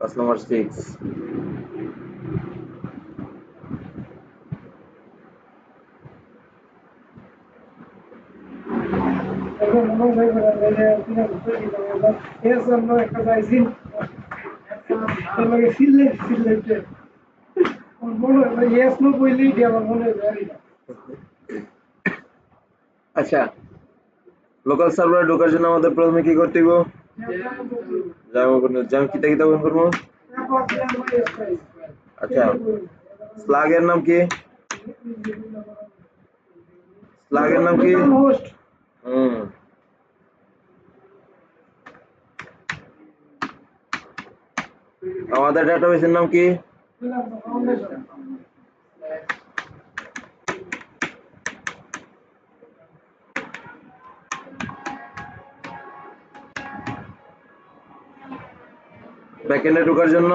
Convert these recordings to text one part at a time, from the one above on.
Class number 6. আচ্ছা, local সার্ভারে ঢোকার জন্য আমাদের প্রথমে কি করতে হইব? জাভা কিতা কিতা ওপেন করবো? আচ্ছা, স্লাগের নাম কি? স্লাগের নাম কি? আমাদের ডাটাবেসের নাম কি? ব্যাকএন্ডে ঢোকার জন্য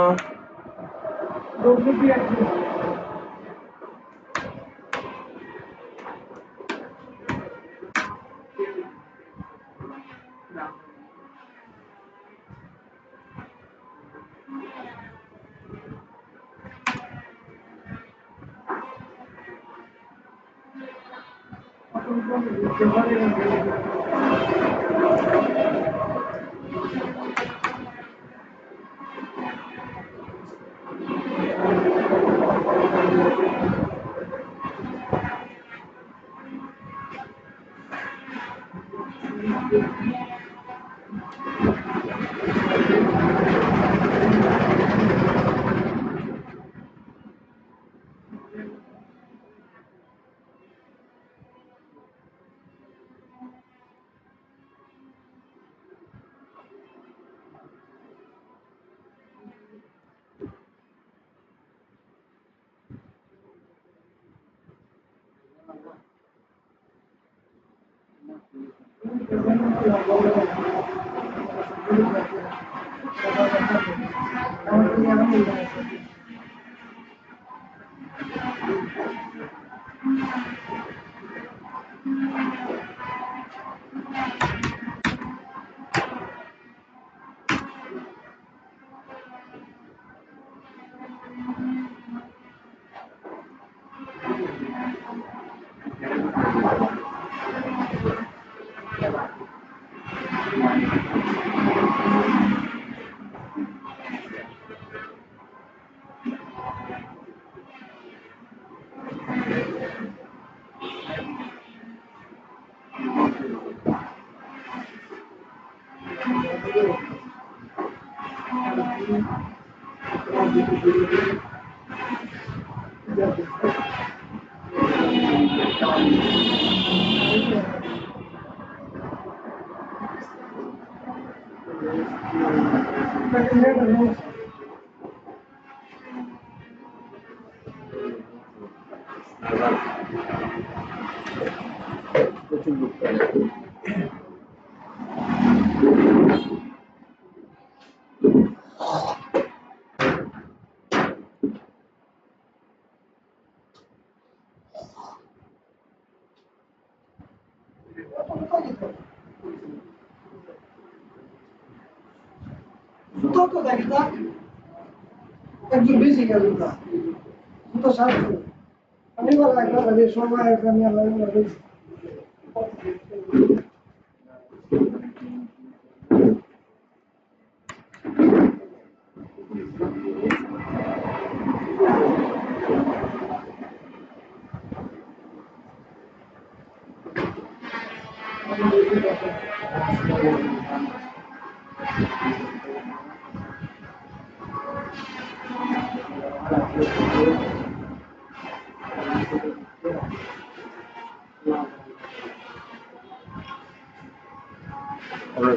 Tutto da vita একজন বেশি গেল না দুটো সাত আমি বলা একটা যে সময় আমি আমরা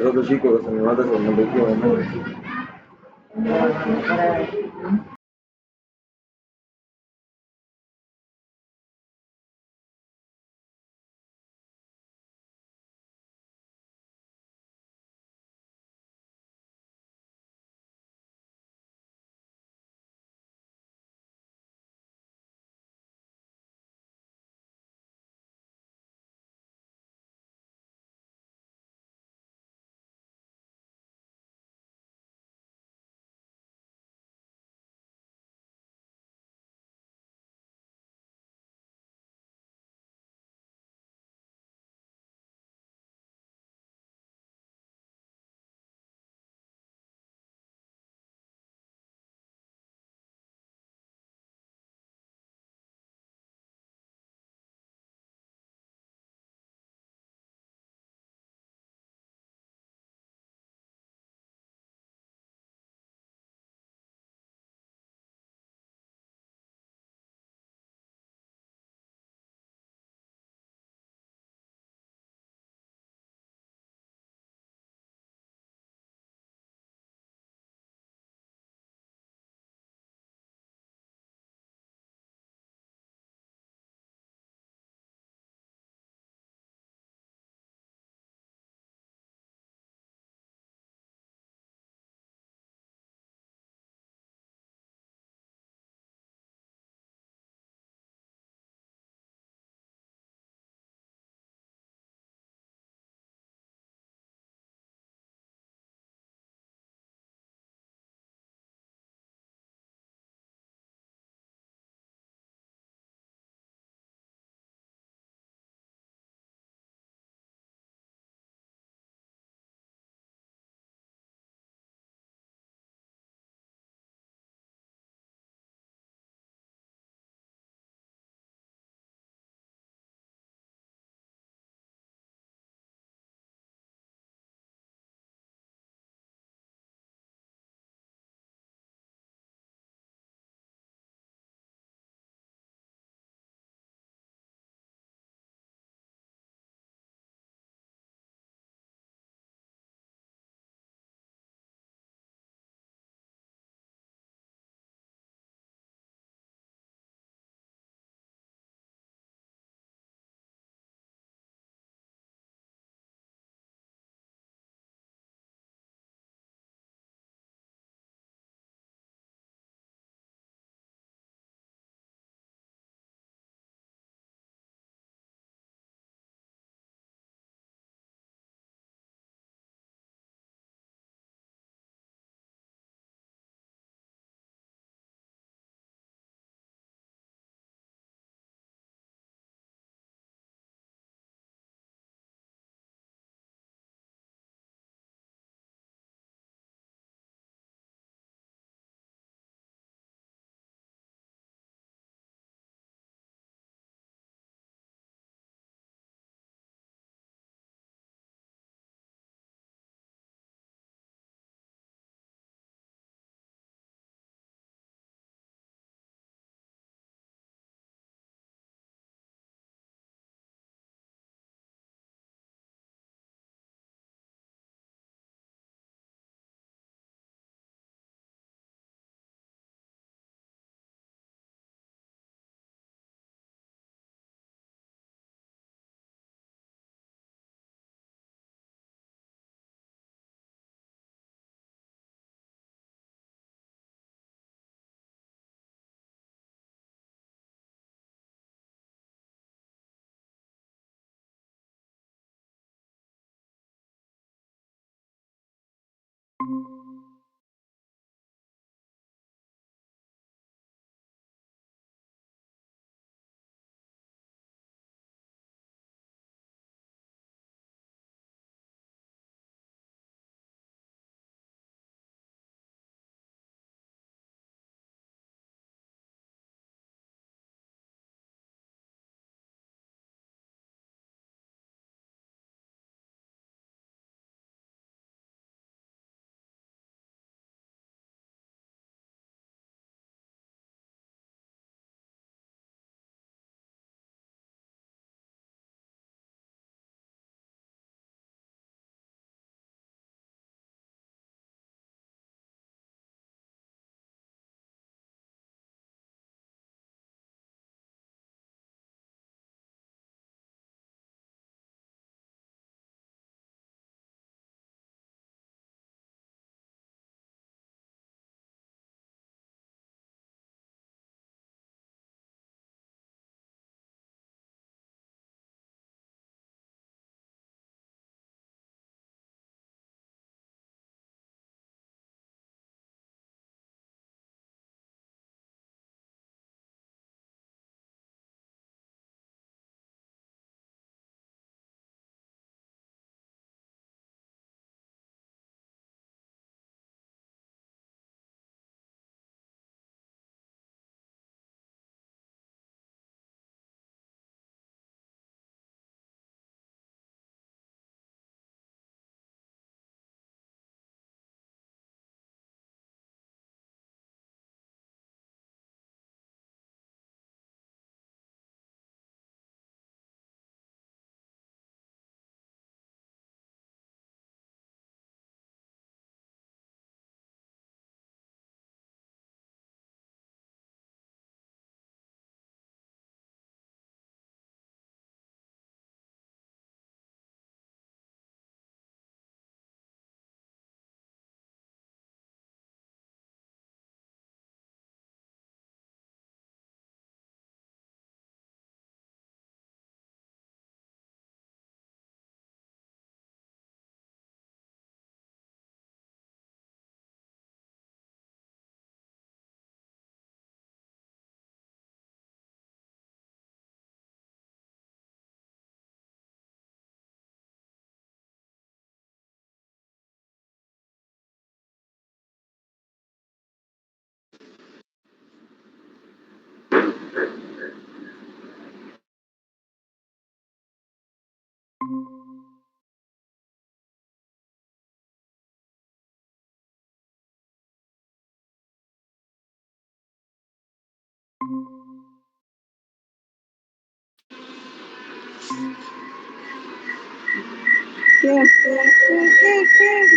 যত শিক্ষক আছেন মাদ্রাসার মধ্যে কি হয় না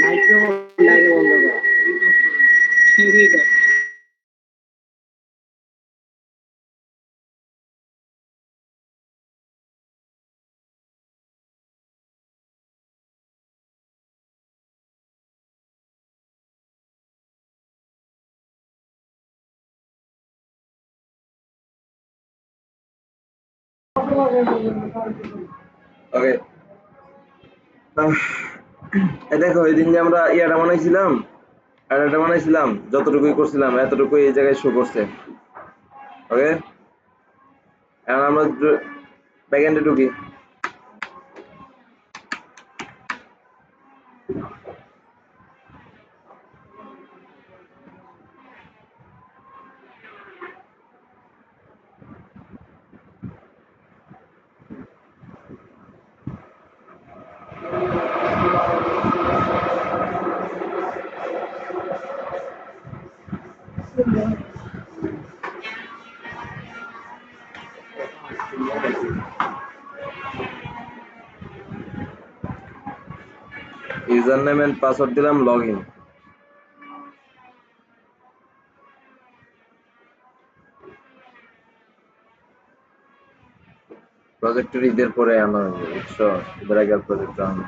মাইক্রোফোন লাগে বন্ধ করা ওকে, এই দেখো ওই দিন যে আমরা ইয়াটা বানাইছিলাম, অ্যাডাটা বানাইছিলাম, যতটুকুই করছিলাম এতটুকুই এই জায়গায় শো করছে। ওকে, এখন আমরা ব্যাকএন্ডে ঢুকি। ইউজার নেম এন্ড পাসওয়ার্ড দিলাম, লগ ইন। প্রজেক্টর ঈদের পরে আনা হবে, বুঝছো? ঈদের আগে প্রজেক্ট আনা।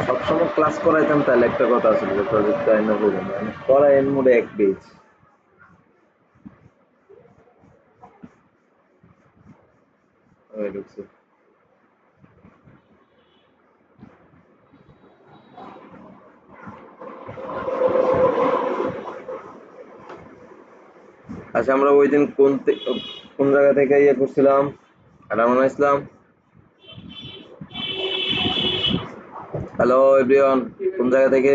সবসময় ক্লাস করাইতাম তাহলে একটা কথা আছে, যে প্রজেক্ট আইনা করবেন করাই এর মোডে এক পেজ। ওই ঢুকছে। আচ্ছা, আমরা ওই দিন কোন জায়গা থেকে ইয়ে করছিলাম, এটা বানাইছিলাম। হ্যালো এভরিওয়ান, কোন জায়গা থেকে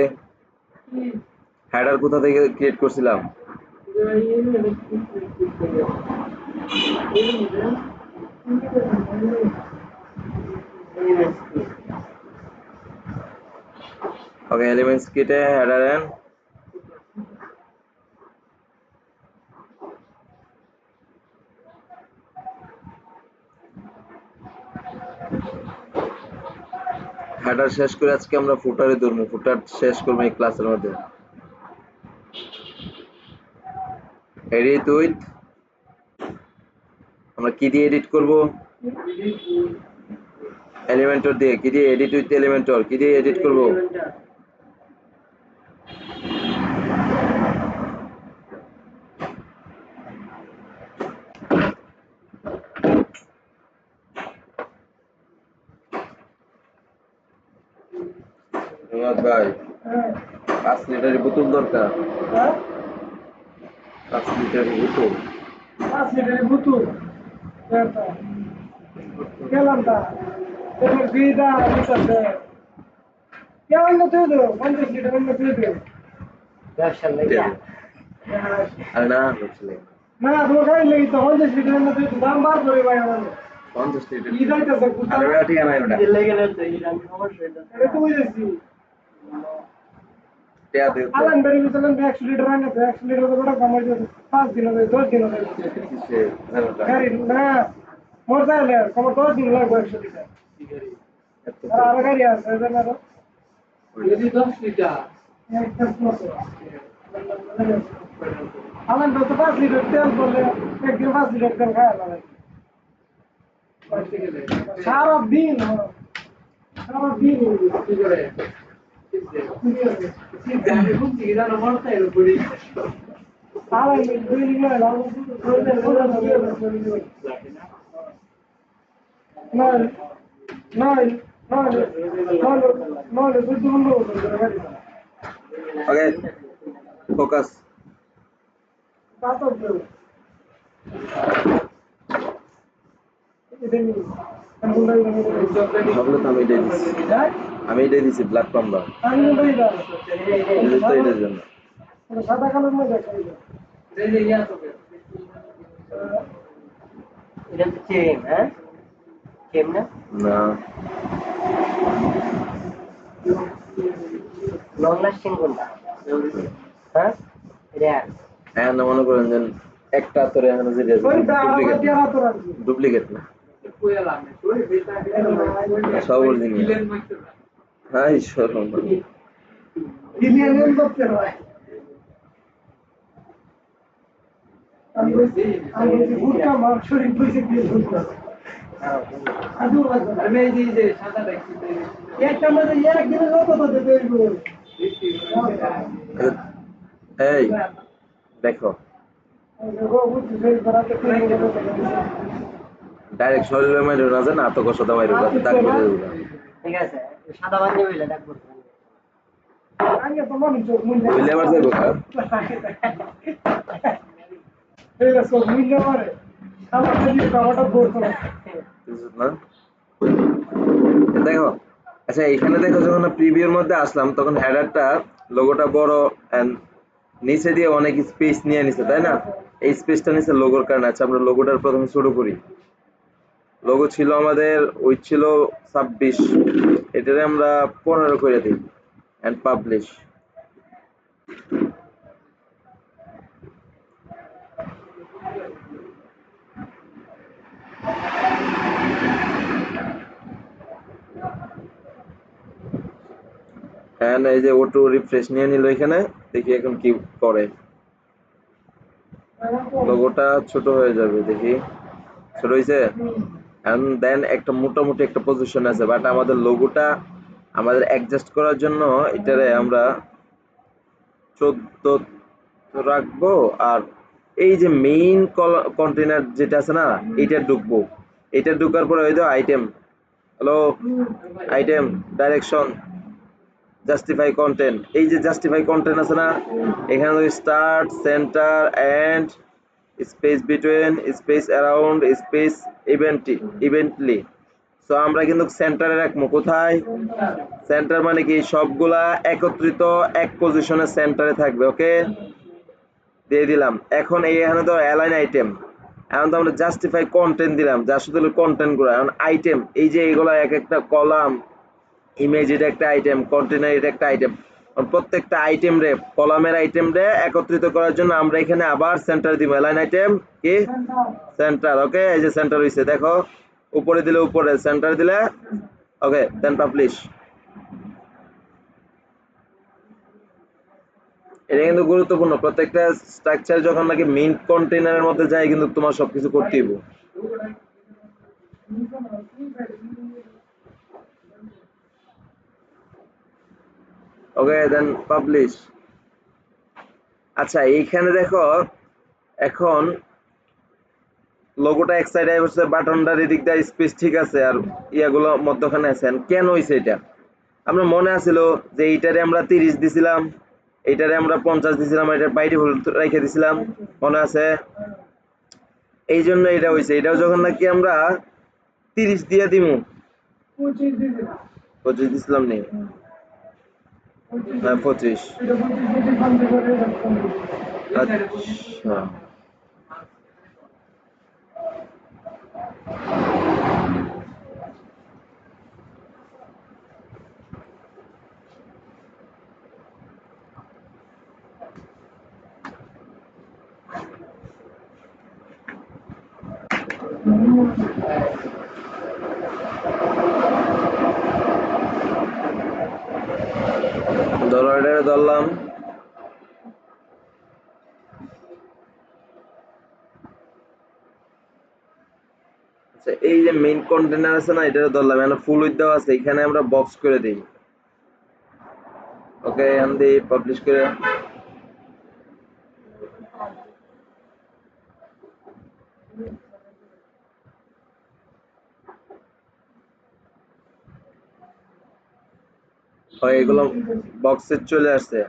হেডার কোথা থেকে ক্রিয়েট করছিলাম? ওকে, এলিমেন্টস কিটে হেডার এন্ড হেডার শেষ করে আজকে আমরা ফুটারে ধরবো, ফুটার শেষ করবো এই ক্লাসের মধ্যে। এডিট উইথ, আমরা কি দিয়ে এডিট করব? এলিমেন্টর দিয়ে। কি দিয়ে এডিট উইথ এলিমেন্টর? কি দিয়ে এডিট করব? ভাই 5 লিটারের বোতল দরকার। 5 লিটারের বোতল। 5 লিটারের বোতল গেলাম তা এবার বিদা দিতেছে কেমন না তুই তো 50 লিটারের মতো তুই তো ব্যবসা লাগে আর না বুঝলে না দোকান লাগি তো 50 লিটারের মতো দাম বার করে ভাই আমাদের 50 লিটার কি যাইতেছে আর ওটা ঠিক আছে ওটা লেগে গেছে আমি সমস্যা এটা তো বুঝেছি টেয়া দিও তো আলান বেরি চলেন 100 লিটার আনে 100 লিটার বড় কমাই দিও 5 দিন হবে 10 দিন হবে কিসে গাড়ি না মোর তাহলে কম 10 দিন লাগবে 100 লিটার আর আর গাড়ি আছে না যদি 10 লিটার আলান তো 5 লিটার তেল বলে একদিন 5 লিটার তেল খায় আলান সারা দিন কি করে আমি বুঝছি জানো মরতে এর পড়ি আলান দুই দিন না না না ওকে, ফোকাস। ভাবলে তো আমি এটাই দিচ্ছি, আমি এটাই দিচ্ছি ব্ল্যাক পাম্বা তো এটার জন্য। সাদা কালোর মধ্যে এটা তো চেন হ্যাঁ চেন না না লং লাস্টিং কোনটা হ্যাঁ রেয়ার এখন মনে করেন যে একটা তোরে এখন যে ওইটা আলাদা ডুপ্লিকেট দিয়ে হাত রাখবি ডুপ্লিকেট না সব অরিজিনাল হাই শরম ইলিয়ানের করতে হয় আমি গুটকা মার শরীর বসে দিয়ে ধরতাম আদু আমি এই যে সাদা দেখছি একটা মধ্যে একদিনে যত তো তৈরি করব এই দেখো ডাইরেক্ট শরীরে মাইরো না জান আত কষাতে মাইরো দাগ করে দেবো ঠিক আছে সাদা বানিয়ে হইলে দেখবো আগে তো মনে চোখ মুন্ডা বুঝলে আবার যাইবো কা এই সব মুন্ডা মারে আমার কাছে কামাটা ধরতো না না দেখো আচ্ছা এখানে দেখো যখন প্রিভিউর মধ্যে আসলাম তখন হেডারটা লোগোটা বড় এন্ড নিচে দিয়ে অনেক স্পেস নিয়ে নিছে তাই না এই স্পেসটা নিচে লোগোর কারণে আচ্ছা আমরা লোগোটার প্রথমে শুরু করি লোগো ছিল আমাদের ওই ছিল 26 এটারে আমরা 15 করে দিই এন্ড পাবলিশ এন্ড এই যে অটো রিফ্রেশ নিয়ে নিল এখানে দেখি এখন কি করে লোগোটা ছোট হয়ে যাবে দেখি ছোট হয়েছে এন্ড দেন একটা মোটামুটি একটা পজিশন আছে বাট আমাদের লোগোটা আমাদের অ্যাডজাস্ট করার জন্য এটারে আমরা 14 রাখবো আর এই যে মেইন কন্টেইনার যেটা আছে না এটা ঢুকবো এটা ঢুকার পরে ওই যে item hello item direction justify content এই যে জাস্টিফাই কন্টেন্ট আছে না এখানে start centre end space between space around space evenly so আমরা কিন্তু সেন্টারে রাখবো কোথায় সেন্টার মানে কি সবগুলা একত্রিত এক পজিশনে সেন্টারে থাকবে ওকে দিয়ে দিলাম এখন এই এখানে তো অ্যালাইন আইটেম এখন তো আমরা জাস্টিফাই কন্টেন্ট দিলাম যা শুধু কন্টেন্ট গুলো এখন আইটেম এই যে এগুলো এক একটা কলাম ইমেজ এটা একটা আইটেম কন্টেনার এটা একটা আইটেম প্রত্যেকটা আইটেম রে কলামের আইটেম রে একত্রিত করার জন্য আমরা এখানে আবার সেন্টার দিব অ্যালাইন আইটেম কি সেন্টার ওকে এই যে সেন্টার হইছে দেখো উপরে দিলে উপরে সেন্টার দিলে ওকে দেন পাবলিশ এটা কিন্তু গুরুত্বপূর্ণ প্রত্যেকটা স্ট্রাকচার যখন নাকি মেইন কন্টেইনারের মধ্যে যায় কিন্তু তোমার সবকিছু করতেই হবে ওকে দেন পাবলিশ আচ্ছা এইখানে দেখো এখন লোগোটা এক সাইডে বসে বাটনটার এদিক দিয়ে স্পেস ঠিক আছে আর ইয়াগুলো মধ্যখানে আছেন কেন হইছে এটা আমরা মনে আছিল যে এইটারে আমরা 30 দিছিলাম এইটারে আমরা 50 দিছিলাম এটার বাইরে ভুল রেখে দিছিলাম মনে আছে এই জন্য এটা হইছে এটাও যখন নাকি আমরা 30 দিয়ে দিমু 25 দিছিলাম নি হ্যাঁ 25 আচ্ছা ধরো এটা ধরলাম আচ্ছা এই যে মেইন কন্টেইনার আছে না এটা ধরলাম এখানে ফুল উইথ দেওয়া আছে এখানে আমরা বক্স করে দেই ওকে এখান দিয়ে পাবলিশ করে এগুলো বক্সে চলে আসছে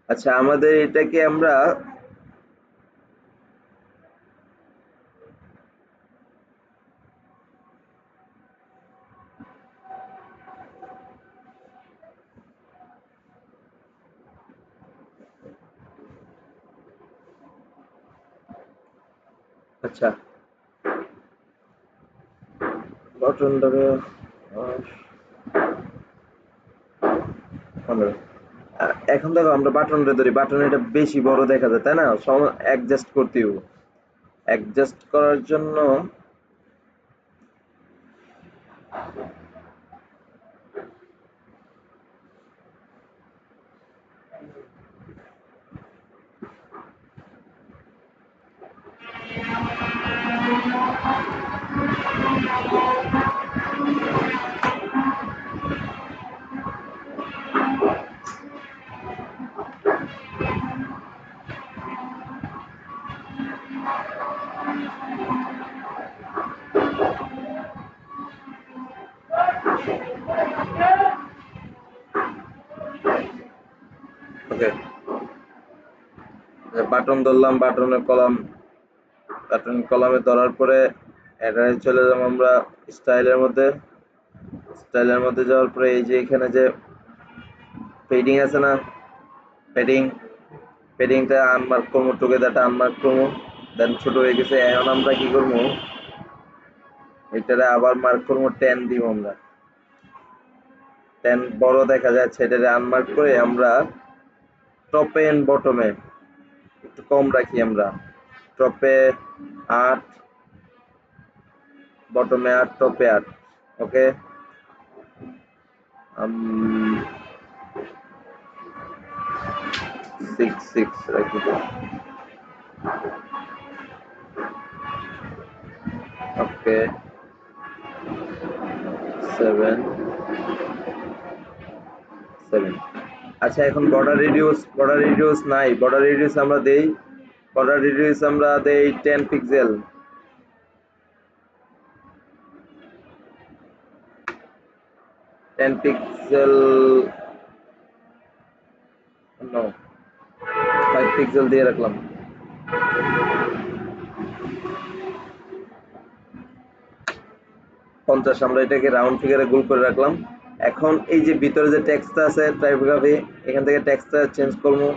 আচ্ছা আমাদের এটাকে আমরা আচ্ছা বাটনটাকে 15 এখন দেখো আমরা বাটনটা ধরি, বাটন এটা বেশি বড় দেখা যায় তাই না, অ্যাডজাস্ট করতে হবে। অ্যাডজাস্ট করার জন্য ওকে, বাটন ধরলাম, বাটন কলামে ধরার পরে এটা চলে যাবো আমরা স্টাইলের মধ্যে। স্টাইলের মধ্যে যাওয়ার পরে এই যে এখানে যে পেডিং আছে না, পেডিং, পেডিংটা আনমার্ক করবো, টুগেদারটা আনমার্ক করবো, দেন ছোট হয়ে গেছে। এখন আমরা কি করবো, এটারে আবার মার্ক করবো, 10 দিব আমরা, 10 বড় দেখা যাচ্ছে, এটারে আনমার্ক করে আমরা টপে এন্ড বটমে একটু কম রাখি আমরা, টপে 8, বটমে 8, টপে 8। ওকে, 6 রাখি, ওকে, 7। আচ্ছা, এখন বর্ডার রেডিউস নাই, বর্ডার রেডিউস আমরা দেই, বর্ডার রেডিউস আমরা দেই 10 পিক্সেল, 10 পিক্সেল, নো, 5 পিক্সেল দিয়ে রাখলাম। পঞ্চাশ, আমরা এটাকে রাউন্ড ফিগারে গোল করে রাখলাম। এখন এই যে ভিতরে যে টেক্সটটা আছে টাইপোগ্রাফি, এখান থেকে টেক্সটটা চেঞ্জ করবো।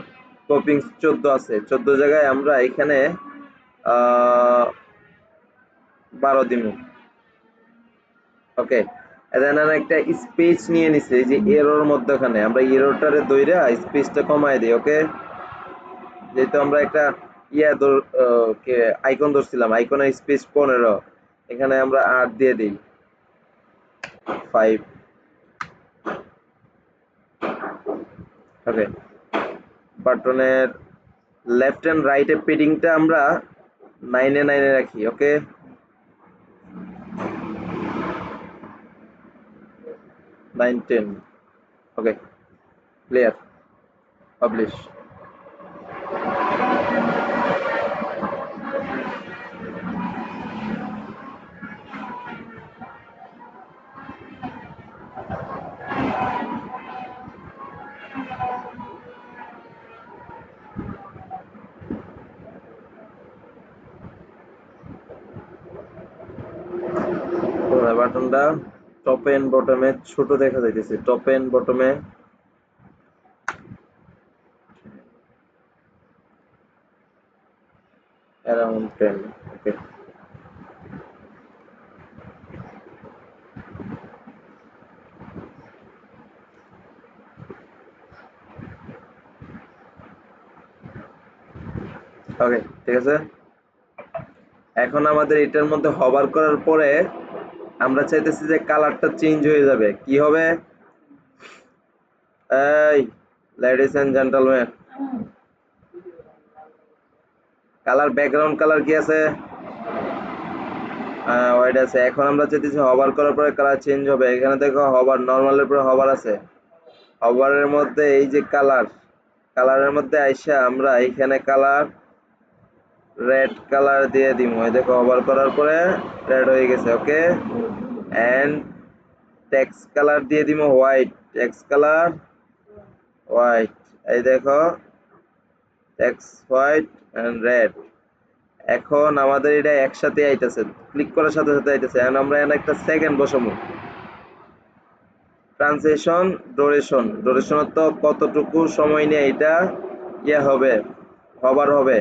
কপিং 14 আছে, 14 জায়গায় আমরা এখানে 12 দিব। ওকে, দেন একটা স্পেস নিয়ে নিছে এই যে এরোর মধ্যখানে, আমরা এরোটারে দইরা স্পেসটা কমায় দিই। ওকে, যেহেতু আমরা একটা আইকন ধরছিলাম, আইকনের স্পেস 15, এখানে আমরা 8 দিয়ে দিই, 5। ওকে, বাটনের লেফট এন্ড রাইট এর পেডিংটা আমরা 9 রাখি। ওকে, 9, 10। ওকে, ক্লিয়ার, পাবলিশ। বাটনটা টপ এন্ড বটমে ছোট দেখা যাইতেছে, টপ এন্ড বটমে অ্যারাউন্ড 10। ওকে, ওকে, ঠিক আছে। এখন আমাদের এটার মধ্যে হভার করার পরে আমরা চাইতেছি যে কালারটা চেঞ্জ হয়ে যাবে। কি হবে, এই ladies and gentleman, colour, background colour কি আছে, হোয়াইট আছে। এখন আমরা চাইতেছি হভার করার পরে কালার চেঞ্জ হবে। এখানে দেখো হভার, নরমালের পরে হভার আছে, হভারের মধ্যে এই যে কালার, কালারের মধ্যে আইসা আমরা এখানে কালার রেড কালার দিয়ে দিব। এই দেখো হভার করার পরে রেড হয়ে গেছে। ওকে, এন্ড টেক্সট কালার দিয়ে দিব হোয়াইট, টেক্সট কালার হোয়াইট, এই দেখো টেক্সট হোয়াইট এন্ড রেড। এখন আমাদের এটা একসাথে আইতেছে, ক্লিক করার সাথে সাথে আইতেছে। এখন আমরা এখানে একটা সেকেন্ড বসাবো, ট্রানজিশন ডুরেশন, ডুরেশনের তো কতটুকু সময় নিয়ে এটা হবে, হবার হবে।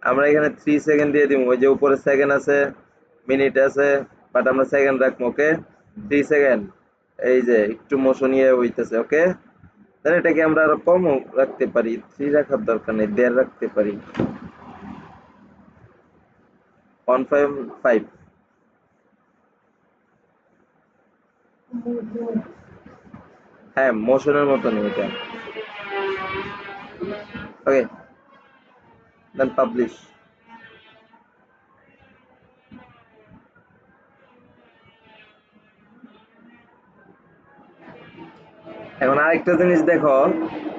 আমরা এখানে 3 সেকেন্ড দিয়ে দিব, ওই যে উপরে সেকেন্ড আছে, মিনিট আছে, বাট আমরা সেকেন্ড রাখবো। ওকে, 3 সেকেন্ড, এই যে একটু মোশন হইতেছে। ওকে, তাহলে এটাকে আমরা আরো কমও রাখতে পারি, 3 রাখার দরকার নেই, 1.5 রাখতে পারি, 1.5। হ্যাঁ, মোশনের মতনই এটা। ওকে, দেন পাবলিশ। এখন আরেকটা জিনিস দেখো,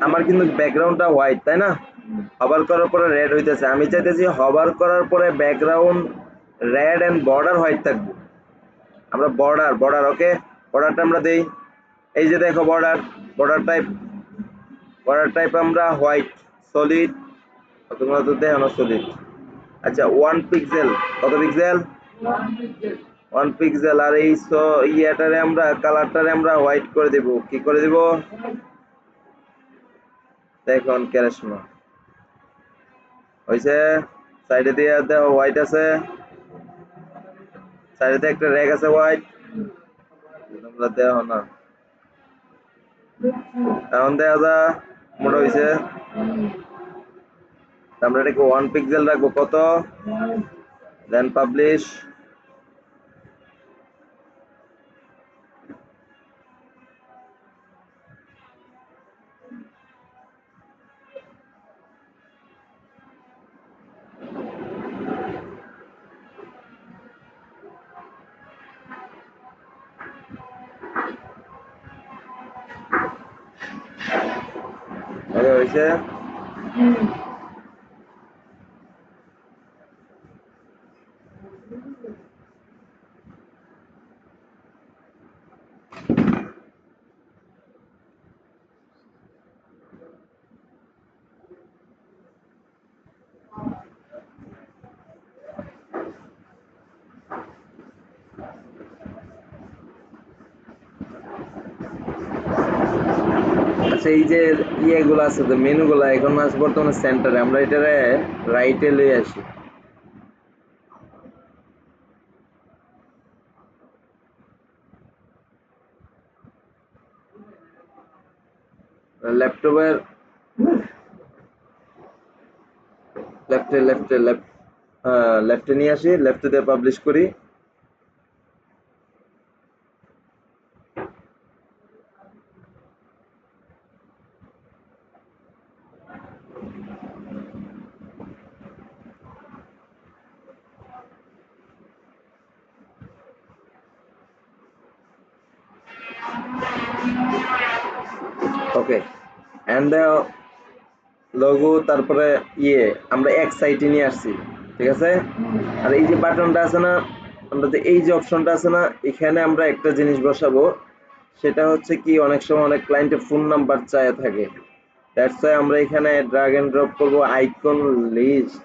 আমার কিন্তু ব্যাকগ্রাউন্ডটা হোয়াইট, তাই না? হভার করার পরে রেড হইতেছে, আমি চাইতেছি হভার করার পরে background red and border white থাকবে। আমরা বর্ডার ওকে, বর্ডারটা আমরা দেই, এই যে দেখো বর্ডার টাইপ আমরা হোয়াইট সলিড, তোমরা তো দেখো না সলিড। আচ্ছা 1 পিক্সেল, কত পিক্সেল? 1 পিক্সেল। আর এই ইয়াটারে আমরা কালারটারে আমরা হোয়াইট করে দেব, কি করে দেব দেখুন, ক্যারেশমা হইছে। সাইডে দিয়ে দেখো হোয়াইট আছে, সাইডে একটা রেগ আছে হোয়াইট, তোমরা দেখো না, এখন দেখা যা মোটা হইছে। আমরা এটাকে 1 পিক্সেল রাখবো, কত? দেন পাবলিশ। হয়েছে। আচ্ছা, এই যে ইয়েগুলো আছে, যে মেনুগুলো এখন আছে বর্তমানে সেন্টারে, আমরা এটারে রাইটে লয়ে আসি। ল্যাপটপের লেফটে নিয়ে আসি, লেফটে দিয়ে পাবলিশ করি। ওকে, এন্ড লোগো, তারপরে ইয়ে আমরা এক সাইডে নিয়ে আসছি, ঠিক আছে। আর এই যে বাটনটা আছে না, আমরা যে এই যে অপশনটা আছে না, এখানে আমরা একটা জিনিস বসাবো, সেটা হচ্ছে কি, অনেক সময় অনেক ক্লায়েন্টের ফোন নাম্বার চায় থাকে, দ্যাটস ওয়াই আমরা এখানে ড্র্যাগ এন্ড ড্রপ করব আইকন লিস্ট।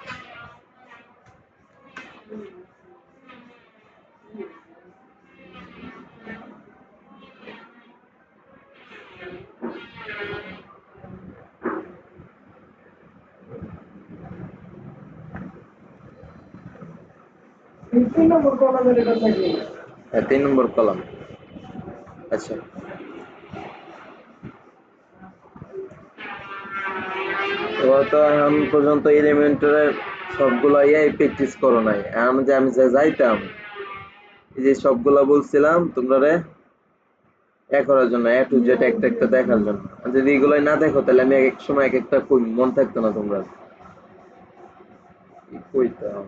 এই 3 নম্বর কলামের এটা থাকে। 3 নম্বর কলাম। আচ্ছা, তোমরা তো এখন পর্যন্ত এলিমেন্টরের সবগুলো ইয়াই প্র্যাকটিস করো নাই। আমি যে যাইতাম, এই যে সবগুলা বলছিলাম তোমরা রে এ করার জন্য, এ টু জেড একটা একটা দেখার জন্য। আর যদি এগুলাই না দেখো, তাহলে আমি এক এক সময় এক একটা কই, মন থাকতো না তোমরা কি কইতাম।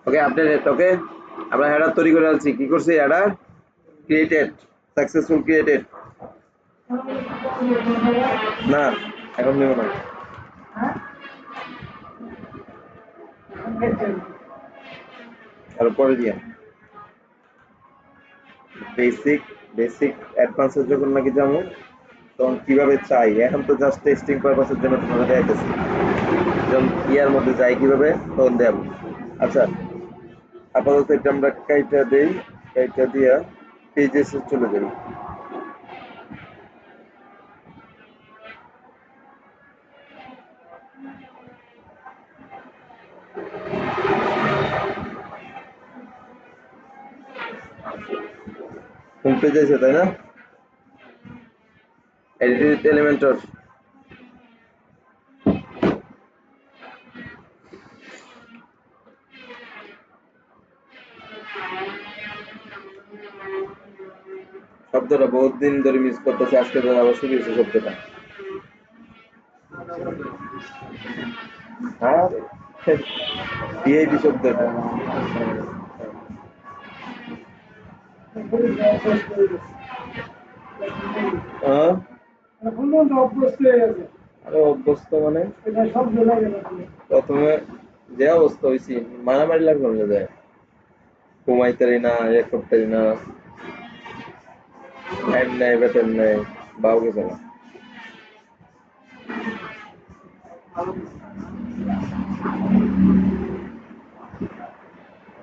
ওকে, আপডেট। ওকে, আমরা হেডার তৈরি করে আনছি, কি করছি, হেডার ক্রিয়েটেড, সাকসেসফুল ক্রিয়েটেড। না, এখন দেব না, আর পরে দিয়া বেসিক, অ্যাডভান্সের যখন নাকি যাবো, তখন কিভাবে চাই, এখন তো জাস্ট টেস্টিং পারপাসের জন্য তোমাকে দেখাইতেছি, যখন ইয়ার মধ্যে যাই কিভাবে, তখন দেব। আচ্ছা, আপাতত এটা আমরা কাইটা দেই, কাইটা দিয়া পেজেসে চলে যাই। হোম পেজ আছে তাই না? এডিট এলিমেন্টর শব্দটা বহুত দিন ধরে মিস করতেছে, আজকে ধরে আবার শুরু হয়েছে শব্দটা। হ্যাঁ, ভিআইপি শব্দটা। হ্যাঁ, এখন তো অভ্যস্ত হয়ে গেছে। আরে অভ্যস্ত মানে এটা শব্দ লাগে না। প্রথমে যে অবস্থা হয়েছি মারামারি লাগবে না যায়, ঘুমাইতারি না, ইয়ে করতারি না, লাইন নাই, বেতন নাই, বাউ গেছে না।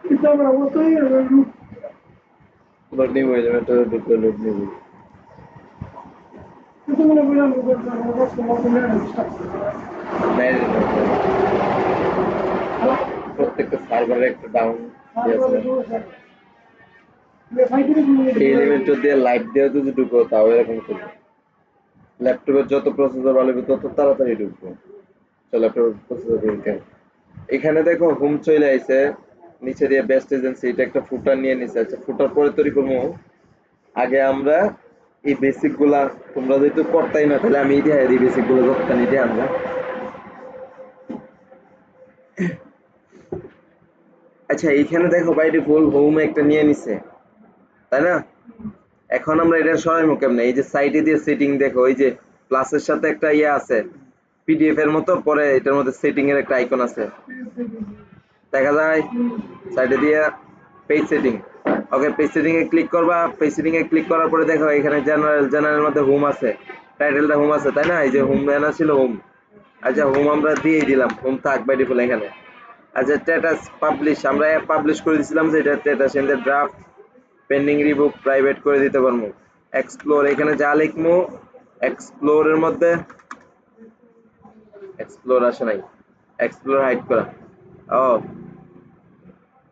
কিন্তু আমরা অতই রূপ লোড নিব, এলিমেন্টর ঢুকলে লোড নিব। কিন্তু মনে করি আমরা কষ্ট মতো নেই নেয় না, প্রত্যেকটা সার্ভারে একটা ডাউন আছে না। এই এলিমেন্টর দিয়ে লাইভ দিয়ে যদি ঢুকো তাও এরকম করবে। ল্যাপটপের যত প্রসেসর ভালো হবে তত তাড়াতাড়ি ঢুকবো। তো ল্যাপটপের প্রসেসর কেন এখানে দেখো হোম চলে আইছে, নিচে দিয়ে বেস্ট এজেন্সি, এটা একটা ফুটার নিয়ে নিছে। আচ্ছা, ফুটার পরে তৈরি করবো। আগে আমরা এই বেসিক গুলা, তোমরা যেহেতু করতাই না তাহলে আমি এটা এই বেসিক গুলো করতাম, এটা আমরা। আচ্ছা, এইখানে দেখো বাই ডিফল্ট হোম একটা নিয়ে নিছে তাই না? এখন আমরা এটা সরাইবো কেমনে? এই যে সাইডে দিয়ে সেটিং দেখো, এই যে প্লাসের সাথে একটা ইয়ে আছে পিডিএফ এর মতো, পরে এটার মধ্যে সেটিং এর একটা আইকন আছে, দেখা যায় সাইডে দিয়ে পেজ সেটিং। ওকে, পেজ সেটিং এ ক্লিক করবা। পেজ সেটিং এ ক্লিক করার পরে দেখো এখানে জেনারেল মধ্যে হোম আছে, টাইটেলটা হোম আছে তাই না? এই যে হোম এনা ছিল হোম। আচ্ছা, হোম আমরা দিয়ে দিলাম, হোম থাক বাই ডিফল্ট এখানে। আচ্ছা, স্ট্যাটাস পাবলিশ আমরা পাবলিশ করে দিয়েছিলাম যে এটা status in the draft pending Reebok private করে দিতে পারবো। এক্সপ্লোর এখানে যা লিখবো, এক্সপ্লোরের মধ্যে এক্সপ্লোর আসে নাই, এক্সপ্লোর হাইড করা। ও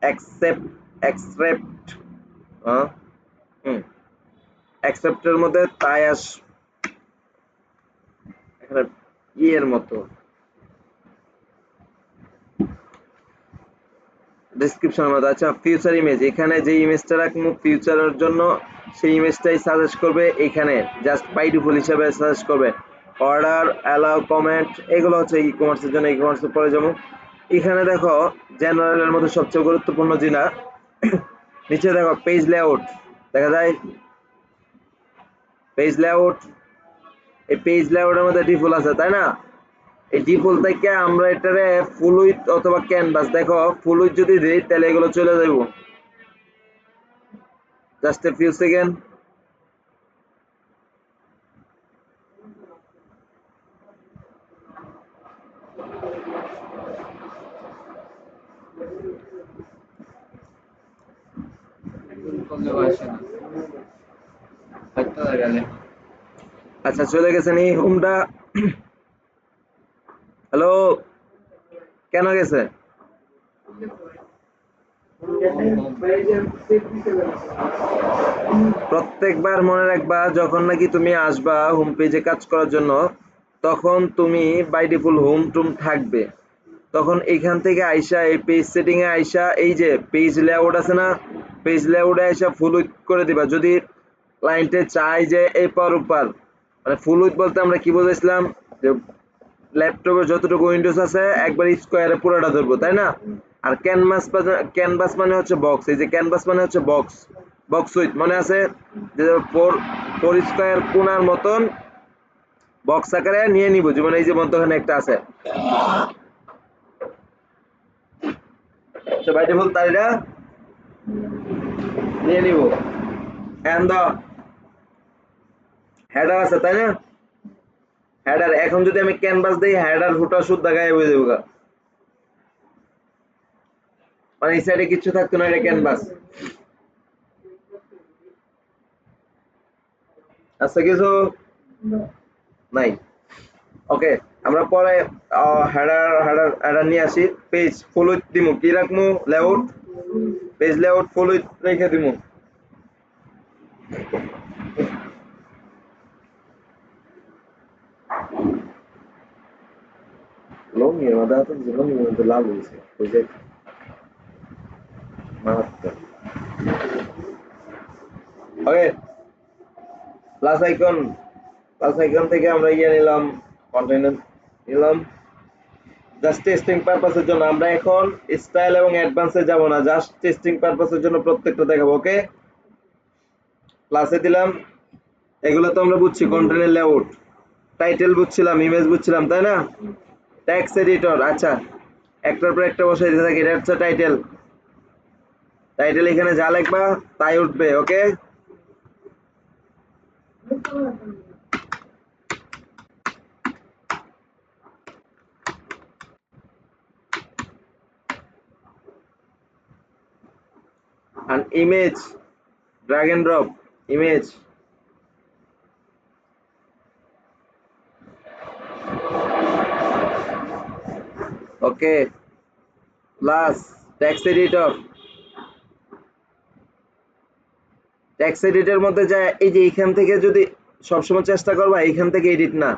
অ্যাকসেপ্ট, অ্যাকসেপ্ট, হ্যাঁ, অ্যাকসেপ্টের মধ্যে তাই এখানে ইয়ের মতো ডেসক্রিপশনের মধ্যে। আচ্ছা, ফিউচার ইমেজ, এখানে যে ইমেজটা রাখবো ফিউচারের জন্য সেই ইমেজটাই সাজেস্ট করবে। এখানে জাস্ট বাই ডিফল্ট হিসেবে সাজেস্ট করবে। অর্ডার, অ্যালাউ, কমেন্ট, এগুলো হচ্ছে ই কমার্সের জন্য, ই কমার্সের পরে যাবো। এখানে দেখো জেনারেলের মধ্যে সবচেয়ে গুরুত্বপূর্ণ জিনিস, নিচে দেখো পেজ লেআউট দেখা যায়। পেজ লেআউট, এই পেজ লেআউটের মধ্যে ডিফল্ট আছে তাই না? এই ডিফল্ট থেকে আমরা এটারে ফুল উইথ অথবা ক্যানভাস, দেখো ফুল উইথ যদি দিই তাহলে এগুলো চলে যাইব। Just a few second. আচ্ছা, চলে গেছে নি হোমটা? হ্যালো, কেন গেছে? প্রত্যেকবার মনে রাখবা যখন নাকি তুমি আসবা হোম পেজে কাজ করার জন্য, তখন তুমি বাই ডিফল্ট হোম টুম থাকবে। তখন এখান থেকে আইসা এই পেজ সেটিং এ আইসা এই যে পেজ লেআউট আছে না, পেজ লেআউটে আইসা ফুল উইথ করে দিবা। যদি ক্লায়েন্টে চাই যে এই পার উপর, মানে ফুল উইথ বলতে আমরা কি বুঝাইছিলাম, যে ল্যাপটপে যতটুকু উইন্ডোজ আছে একবার স্কোয়ারে পুরোটা ধরবো তাই না? আর ক্যানভাস মানে হচ্ছে বক্স। এই যে ক্যানভাস মানে হচ্ছে বক্স, বক্স উইথ মনে আছে যে ফোর স্কোয়ার কোণার মতন বক্স আকারে নিয়ে নিব, যেমন এই যে মধ্যখানে একটা আছে। তো বাই ডিফল্ট তাইরা নিয়ে নিব। এন্ড দা হেডার আছে তাই না? হেডার, এখন যদি আমি ক্যানভাস দেই হেডার ফুটা শুদ্ধ গায়ে হয়ে যাবে, মানে এই সাইডে কিছু থাকতো না, এটা ক্যানভাস আছে কিছু নাই। ওকে, আমরা পরে হেডার হেডার হেডার নিয়ে আসি। পেজ ফুল উইথ দিমু, কি রাখমু? Layout, page layout full width রেখে দিমু। লঙ্গির মধ্যে হাতে দিছে, লঙ্গির মধ্যে লাল হয়েছে ওই যে মারাত্মক। ওকে, প্লাস আইকন থেকে আমরা ইয়ে নিলাম, কন্টেইনার নিলাম জাস্ট টেস্টিং পারপাসের জন্য। আমরা এখন স্টাইল এবং অ্যাডভান্সে যাব না, জাস্ট টেস্টিং পারপাসের জন্য প্রত্যেকটা দেখাবো। ওকে, প্লাসে দিলাম। এগুলো তো আমরা বুঝছি, কন্টেন্টের লেআউট, টাইটেল বুঝছিলাম, ইমেজ বুঝছিলাম, তাই না? টেক্সট এডিটর, আচ্ছা একটার পর একটা বসাই দিতে থাকি। এটা হচ্ছে টাইটেল, টাইটেল এখানে যা লিখবা তাই উঠবে। ওকে, আর image drag and drop image. Okay, plus text editor, text editor মধ্যে যায় এই যে এইখান থেকে যদি সবসময় চেষ্টা করবা এইখান থেকে এডিট না,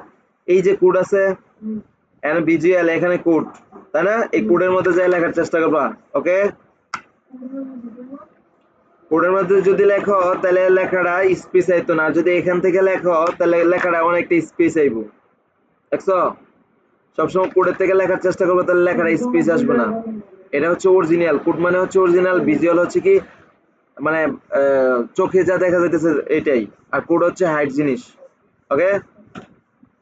এই যে কোড আছে এখানে বিজিএল, এখানে কোড, তাই না? এই কোডের মধ্যে যায় লেখার চেষ্টা করবা। ওকে, কোডের মধ্যে যদি লেখো তাহলে লেখাটা স্পেস আইতো না, যদি এখান থেকে লেখো তাহলে লেখাটা অনেকটা স্পেস আইবো। দেখছো, সবসময় কোডের থেকে লেখার চেষ্টা করবো তাহলে লেখাটা স্পেস আসবে না। এটা হচ্ছে অরিজিনাল কোড, মানে হচ্ছে অরিজিনাল, ভিজুয়াল হচ্ছে কি মানে চোখে যা দেখা যাইতেছে এটাই, আর কোড হচ্ছে হাইড জিনিস। ওকে,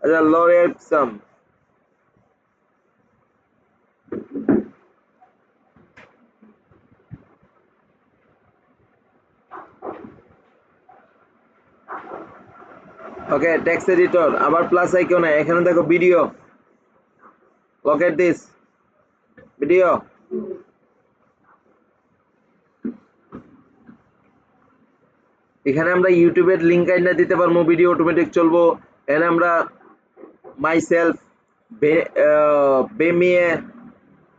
আচ্ছা লরেপসাম, ওকে টেক্সট এডিটর, আবার প্লাস আইকনে এখানে দেখো video, lock at this video. এখানে আমরা ইউটিউবের লিংক আইনা দিতে পারবো, ভিডিও অটোমেটিক চলবো। এখানে আমরা myself, Vimeo,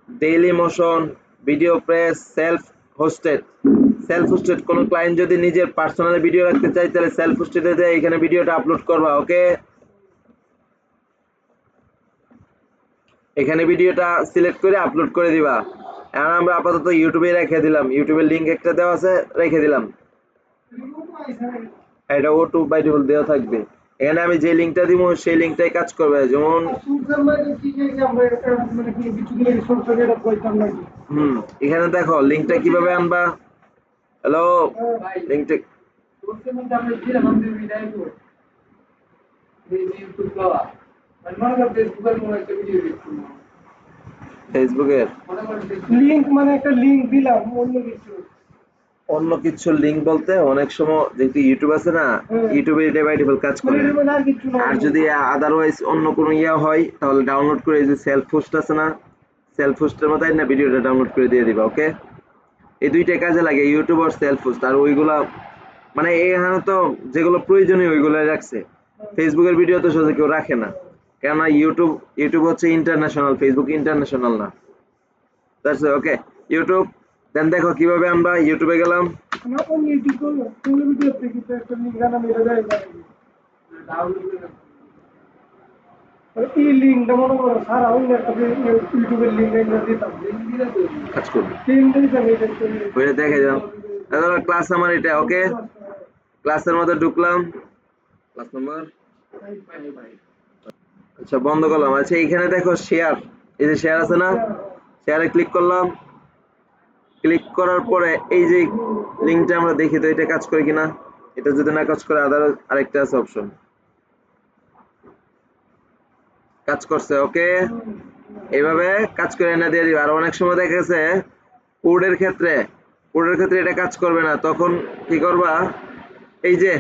Dailymotion, video press, self hosted কোন ক্লায়েন্ট যদি নিজের পার্সোনাল ভিডিও রাখতে চাই তাহলে সেলফ হোস্টেডে দিয়ে এখানে ভিডিওটা আপলোড করবা। ওকে, এখানে ভিডিওটা সিলেক্ট করে আপলোড করে দিবা। এখন আমরা আপাতত ইউটিউবে রেখে দিলাম, ইউটিউবের লিংক একটা দেওয়া আছে, রেখে দিলাম। এটা ও টু বাই ডিফল্ট দেওয়া থাকবে। এখানে আমি যে লিংকটা দিব সেই লিংকটাই কাজ করবে, যেমন এখানে দেখো লিংকটা কিভাবে আনবা। হ্যালো, লিংকটা ফেসবুকের লিংক মানে একটা লিংক দিলাম অন্য কিছু। অন্য কিছু লিংক বলতে অনেক সময় যেহেতু ইউটিউব আছে না, ইউটিউবে এটা বাই ডিফল্ট কাজ করে। আর কিছু না। আর যদি আদারওয়াইজ অন্য কোনো ইয়া হয় তাহলে ডাউনলোড করে, যে সেলফ হোস্ট আছে না, সেলফ হোস্টের মতো না ভিডিওটা ডাউনলোড করে দিয়ে দিবা। ওকে, এই দুইটাই কাজে লাগে, ইউটিউব আর সেলফ হোস্ট। আর ওইগুলা মানে এখানে তো যেগুলো প্রয়োজনীয় ওইগুলো রাখছে, ফেসবুকের ভিডিও তো সোজা কেউ রাখে না, কেননা ইউটিউব হচ্ছে ইন্টারন্যাশনাল, ফেসবুক ইন্টারন্যাশনাল না। ওকে, ইউটিউব দেন দেখো কিভাবে আমরা ইউটিউবে গেলাম। না কোন ইউটিউব কোন ভিডিও থেকে তো একটা লিংক আনা মেরে দেয় এই লিংকটা মনে করো সারা অন্য একটা ইউটিউবের লিংক এনে দিতাম কাজ করবে লিংক দিতাম এটা ওইটা দেখে যাও। ধরো ক্লাস নাম্বার এটা। ওকে, ক্লাসের মধ্যে ঢুকলাম, ক্লাস নাম্বার, আচ্ছা বন্ধ করলাম। আচ্ছা এখানে দেখো শেয়ার, এই যে শেয়ার আছে না, শেয়ারে ক্লিক করলাম। ক্লিক করার পরে এই যে লিংকটা আমরা দেখি তো এটা কাজ করে কিনা। এটা যদি না কাজ করে আরেকটা আছে অপশন, কাজ করছে। ওকে, এইভাবে কাজ করে এনে দিয়ে দিবা। আর অনেক সময় দেখা গেছে কোডের ক্ষেত্রে এটা কাজ করবে না, তখন কি করবা, এই যে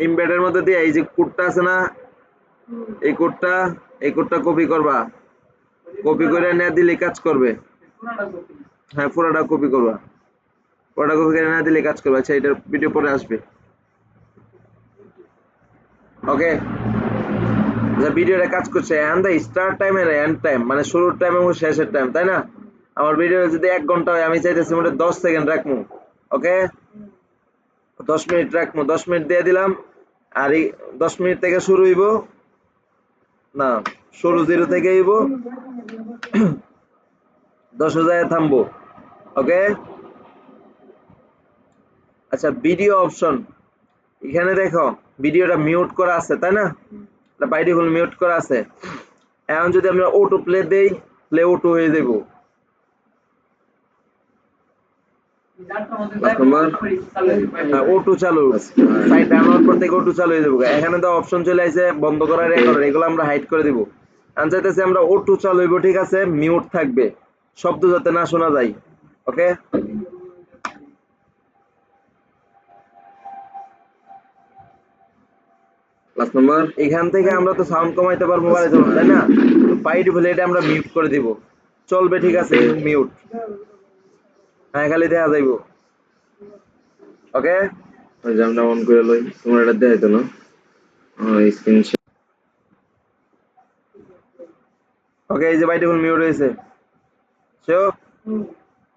এমবেডের মধ্যে দিয়ে এই যে কোডটা আছে না, এই কোডটা কপি করবা, কপি করে এনে দিলে কাজ করবে। হ্যাঁ, পুরোটা কপি করবা, পুরোটা কপি করে এনে দিলে কাজ করবে। আচ্ছা এটার ভিডিও পরে আসবে। ওকে, ভিডিওটা কাজ করছে। এন্ড স্টার্ট টাইম এর এন্ড টাইম মানে শুরুর টাইম এবং শেষের টাইম, তাই না? আমার ভিডিও যদি 1 ঘন্টা হয় আমি চাইতেছি মোটে 10 সেকেন্ড রাখবো। ওকে, 10 মিনিট রাখবো, 10 মিনিট দিয়ে দিলাম। আর এই 10 মিনিট থেকে শুরু হইব, না, শুরু 0 থেকে আইব, 10,000 থামবো। ওকে, আচ্ছা ভিডিও অপশন, এখানে দেখো ভিডিওটা মিউট করা আছে তাই না, বাই ডিফল্ট মিউট করা আছে। এখন যদি আমরা অটো প্লে দেই, প্লে অটো হয়ে যাব। অটো চালু, সাইট ডাউন হওয়ার পর থেকে অটো চালু হয়ে যাবো। এখানে তো অপশন চলে আসে বন্ধ করা, রেকর্ড, এগুলো আমরা হাইড করে দিব। আমি চাইতেছি আমরা অটো চালু হইব, ঠিক আছে, মিউট থাকবে, শব্দ যাতে না শোনা যায়। ওকে, ক্লাস নাম্বার, এখান থেকে আমরা তো সাউন্ড কমাইতে পারবো, বাড়াইতে পারবো তাই না, বাই ডিফল্ট এটা আমরা মিউট করে দিব, চলবে, ঠিক আছে, মিউট, হ্যাঁ খালি দেখা যাইব। ওকে, ওই যে আমরা অন করে লই, তোমার এটা দেখাইতো না স্ক্রিন। ওকে, এই যে বাই ডিফল্ট মিউট হয়েছে। So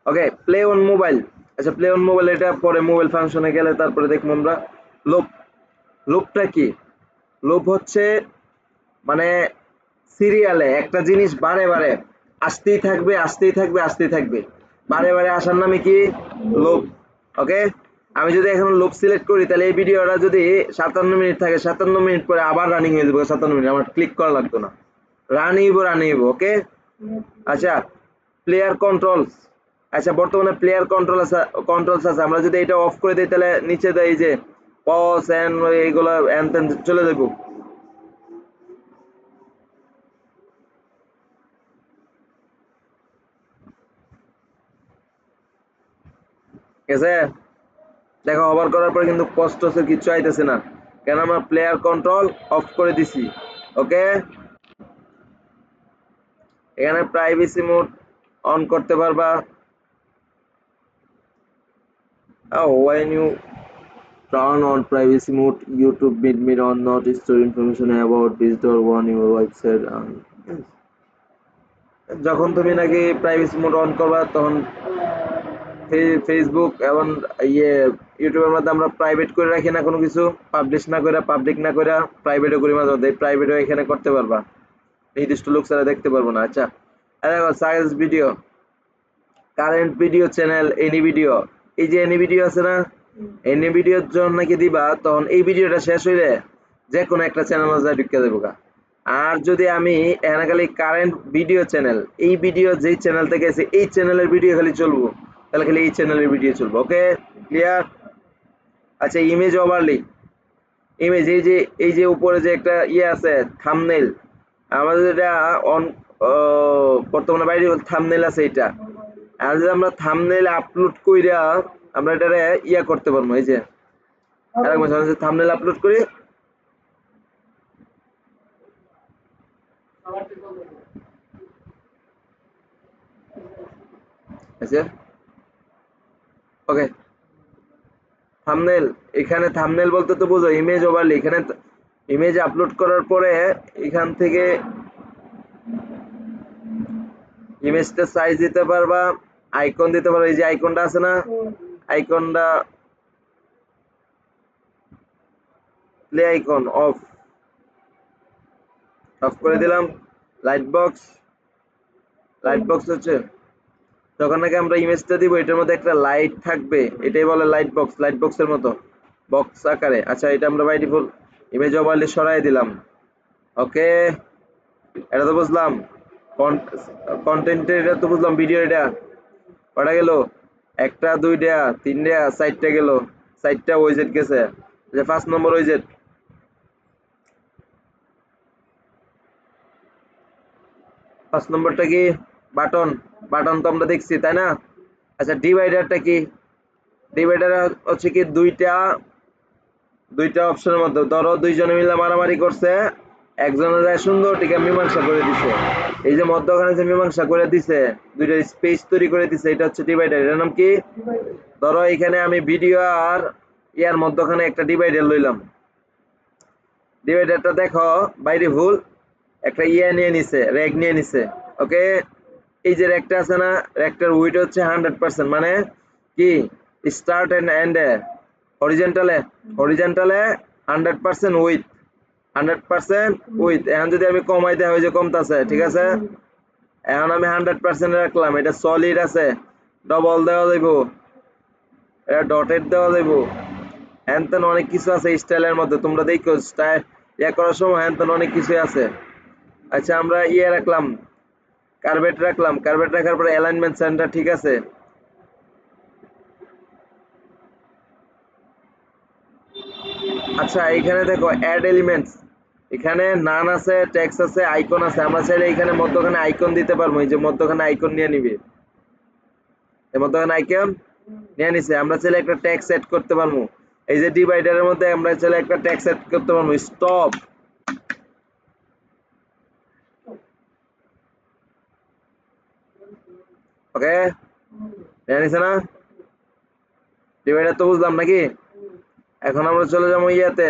okay, play on mobile. আচ্ছা প্লে অন মোবাইল, এটা পরে মোবাইল ফাংশনে গেলে তারপরে দেখবো আমরা। লোপ, লোপটা কি? লোপ হচ্ছে মানে সিরিয়ালে একটা জিনিস বারে বারে আসতেই থাকবে, আসতেই থাকবে, আসতেই থাকবে, বারে বারে আসার নামে কি? লোপ। ওকে, আমি যদি এখন লোপ সিলেক্ট করি, তাহলে এই ভিডিওটা যদি 57 মিনিট থাকে, 57 মিনিট পরে আবার রানিং হয়ে যাবে, 57 মিনিট, আমার ক্লিক করা লাগতো না, রানিং। ওকে, আচ্ছা প্লেয়ার কন্ট্রোলস, আচ্ছা বর্তমানে প্লেয়ার কন্ট্রোলস আছে, আমরা যদি এটা অফ করে দিই তাহলে নিচে দেয় যে পজ এন্ড এইগুলো এন্ড চলে যাবো। ঠিক আছে, দেখো ওভার করার পর কিন্তু পোস্ট কিছু আইতেছে না, কেন আমরা প্লেয়ার কন্ট্রোল অফ করে দিছি। ওকে, এখানে প্রাইভেসি মোড অন করতে পারবা। when you turn on privacy mode, YouTube may or not store information about visitor on your website. যখন তুমি নাকি প্রাইভেসি মোড অন করবা, তখন ফেসবুক এবং ইউটিউবের মধ্যে আমরা প্রাইভেট করে রাখি না, কোনো কিছু পাবলিশ না করে, পাবলিক না করে প্রাইভেটও করি, মাঝে মধ্যে প্রাইভেটও এখানে করতে পারবা, নির্দিষ্ট লোক ছাড়া দেখতে পারবো না। আচ্ছা দেখো size video, current video channel, any video, এই যে এনি ভিডিও আছে না, এনি ভিডিওর জন্য নাকি দিবা, তখন এই ভিডিওটা শেষ হইলে যে কোনো একটা চ্যানেল যায় ঢুকে দেবো। আর যদি আমি এখানে খালি কারেন্ট ভিডিও চ্যানেল, এই ভিডিও যেই চ্যানেল থেকে আছে এই চ্যানেলের ভিডিও খালি চলবো, তাহলে খালি এই চ্যানেলের ভিডিও চলবে। ওকে, ক্লিয়ার? আচ্ছা ইমেজ ওভারলি, ইমেজ, এই যে উপরে যে একটা আছে থাম্বনেল, আমাদের এটা অন, বর্তমানে বাইরে থাম্বনেল আছে এটা, আর যদি আমরা থাম্বনেল আপলোড কইরা আমরা এটারে করতে পারবো, এই যে থাম্বনেল আপলোড করি। আচ্ছা ওকে, থাম্বনেল, এখানে থাম্বনেল বলতে তো বুঝো ইমেজ ওভারলি, এখানে ইমেজ আপলোড করার পরে এখান থেকে ইমেজটা সাইজ দিতে পারবা, আইকন দিতে পারবা, এই যে আইকনটা আছে না, আইকনটা প্লে আইকন অফ করে দিলাম। লাইট বক্স হচ্ছে যখন নাকি আমরা ইমেজটা দিব, এটার মধ্যে একটা লাইট থাকবে, এটাই বলে লাইট বক্সের মতো বক্স আকারে। আচ্ছা এটা আমরা বাই ডিফল্ট ইমেজ ওভারলি সরাই দিলাম। ওকে, এটা তো বুঝলাম, কন্টেন্টের এটা তো বুঝলাম, ভিডিও এটা কটা গেল, একটা, দুইটা, তিনটা, চারটা গেল, চারটা ওয়েজেট গেছে, যে 5 নম্বর ওয়েজেট, 5 নম্বরটা কি? বাটন তো আমরা দেখছি তাই না। আচ্ছা ডিভাইডারটা কি? ডিভাইডার হচ্ছে কি দুইটা অপশনের মধ্যে, ধরো দুইজনে মিলে মারামারি করছে, একজনে যায় সুন্দর টিকে মীমাংসা করে দিছে, এই যে মধ্যখানে যে মীমাংসা করে দিছে, দুইটা স্পেস তৈরি করে দিছে, এটা হচ্ছে ডিভাইডার, এটার নাম কি? ধরো এখানে আমি ভিডিও আর মধ্যখানে একটা ডিভাইডার লইলাম, ডিভাইডারটা দেখো বাইরে ভুল একটা নিয়ে নিছে, র্যাক নিয়ে নিছে। ওকে, এই যে র্যাকটা আছে না, র্যাকটার উইডথ হচ্ছে 100%, মানে কি স্টার্ট এন্ড হরিজন্টালে 100% উইথ, 100% উইথ। এখন যদি আমি কমাই দেই, হয় যে কমতাছে, ঠিক আছে। এখন আমি 100% রাখলাম, এটা সলিড আছে, ডবল দেওয়া যাইব, এটা ডটেড দেওয়া যাইব, হ্যান অনেক কিছু আছে স্টাইলের মধ্যে, তোমরা দেখো স্টাইল ইয়ে করার সময় হ্যান অনেক কিছু আছে। আচ্ছা আমরা ইয়ে রাখলাম, কার্বেট রাখলাম, কার্বেট রাখার পরে অ্যালাইনমেন্ট সেন্টার, ঠিক আছে। আচ্ছা এখানে দেখো অ্যাড এলিমেন্টস, এখানে নান আছে, টেক্সট আছে, আইকন আছে। আমরা চাইলে এখানে মধ্যখানে আইকন দিতে পারবো, এই যে মধ্যখানে আইকন নিয়ে নিবে, এই মধ্যখানে আইকন নিয়ে নিছে। আমরা চাইলে একটা টেক্সট সেট করতে পারবো, এই যে ডিভাইডারের মধ্যে আমরা চাইলে একটা টেক্সট সেট করতে পারবো, স্টপ। ওকে, নিয়ে নিছে না? ডিভাইডার তো বুঝলাম নাকি? এখন আমরা চলে যাবো ইয়াতে,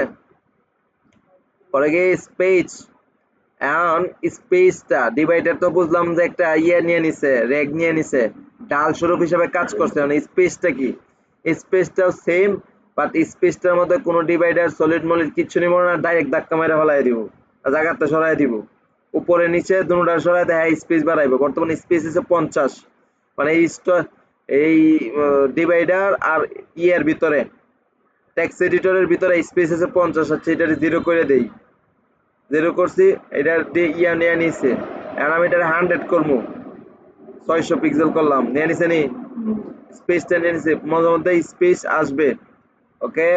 পরে গিয়ে স্পেস। এখন স্পেসটা ডিভাইডার তো বুঝলাম যে একটা ইয়ে নিয়ে নিছে, রেগ নিয়ে নিছে, ডাল স্বরূপ হিসাবে কাজ করছে। মানে স্পেসটা কি? স্পেসটাও সেম, বাট স্পেসটার মধ্যে কোনো ডিভাইডার সলিড মলিড কিচ্ছু নিব না, ডাইরেক্ট ধাক্কা মেরে ফেলাই দিব, জায়গাতে সরাই দিব, উপরে নিচে দুটোটা সরাই দেয়, স্পেস বাড়াইবো। বর্তমানে স্পেস হচ্ছে 50, মানে এই ডিভাইডার আর ইয়ের ভিতরে, টেক্সট এডিটরের ভিতরে স্পেস আছে 50 আছে, এটা 0 করে দেই, 0 করছি, এটা ইয়া নিয়ে নিছে। এখন আমি এটা 100 করবো, 600 পিক্সেল করলাম, নিয়ে নিছে নি, স্পেসটা নিয়ে নিছে, মধ্যে স্পেস আসবে। ওকে,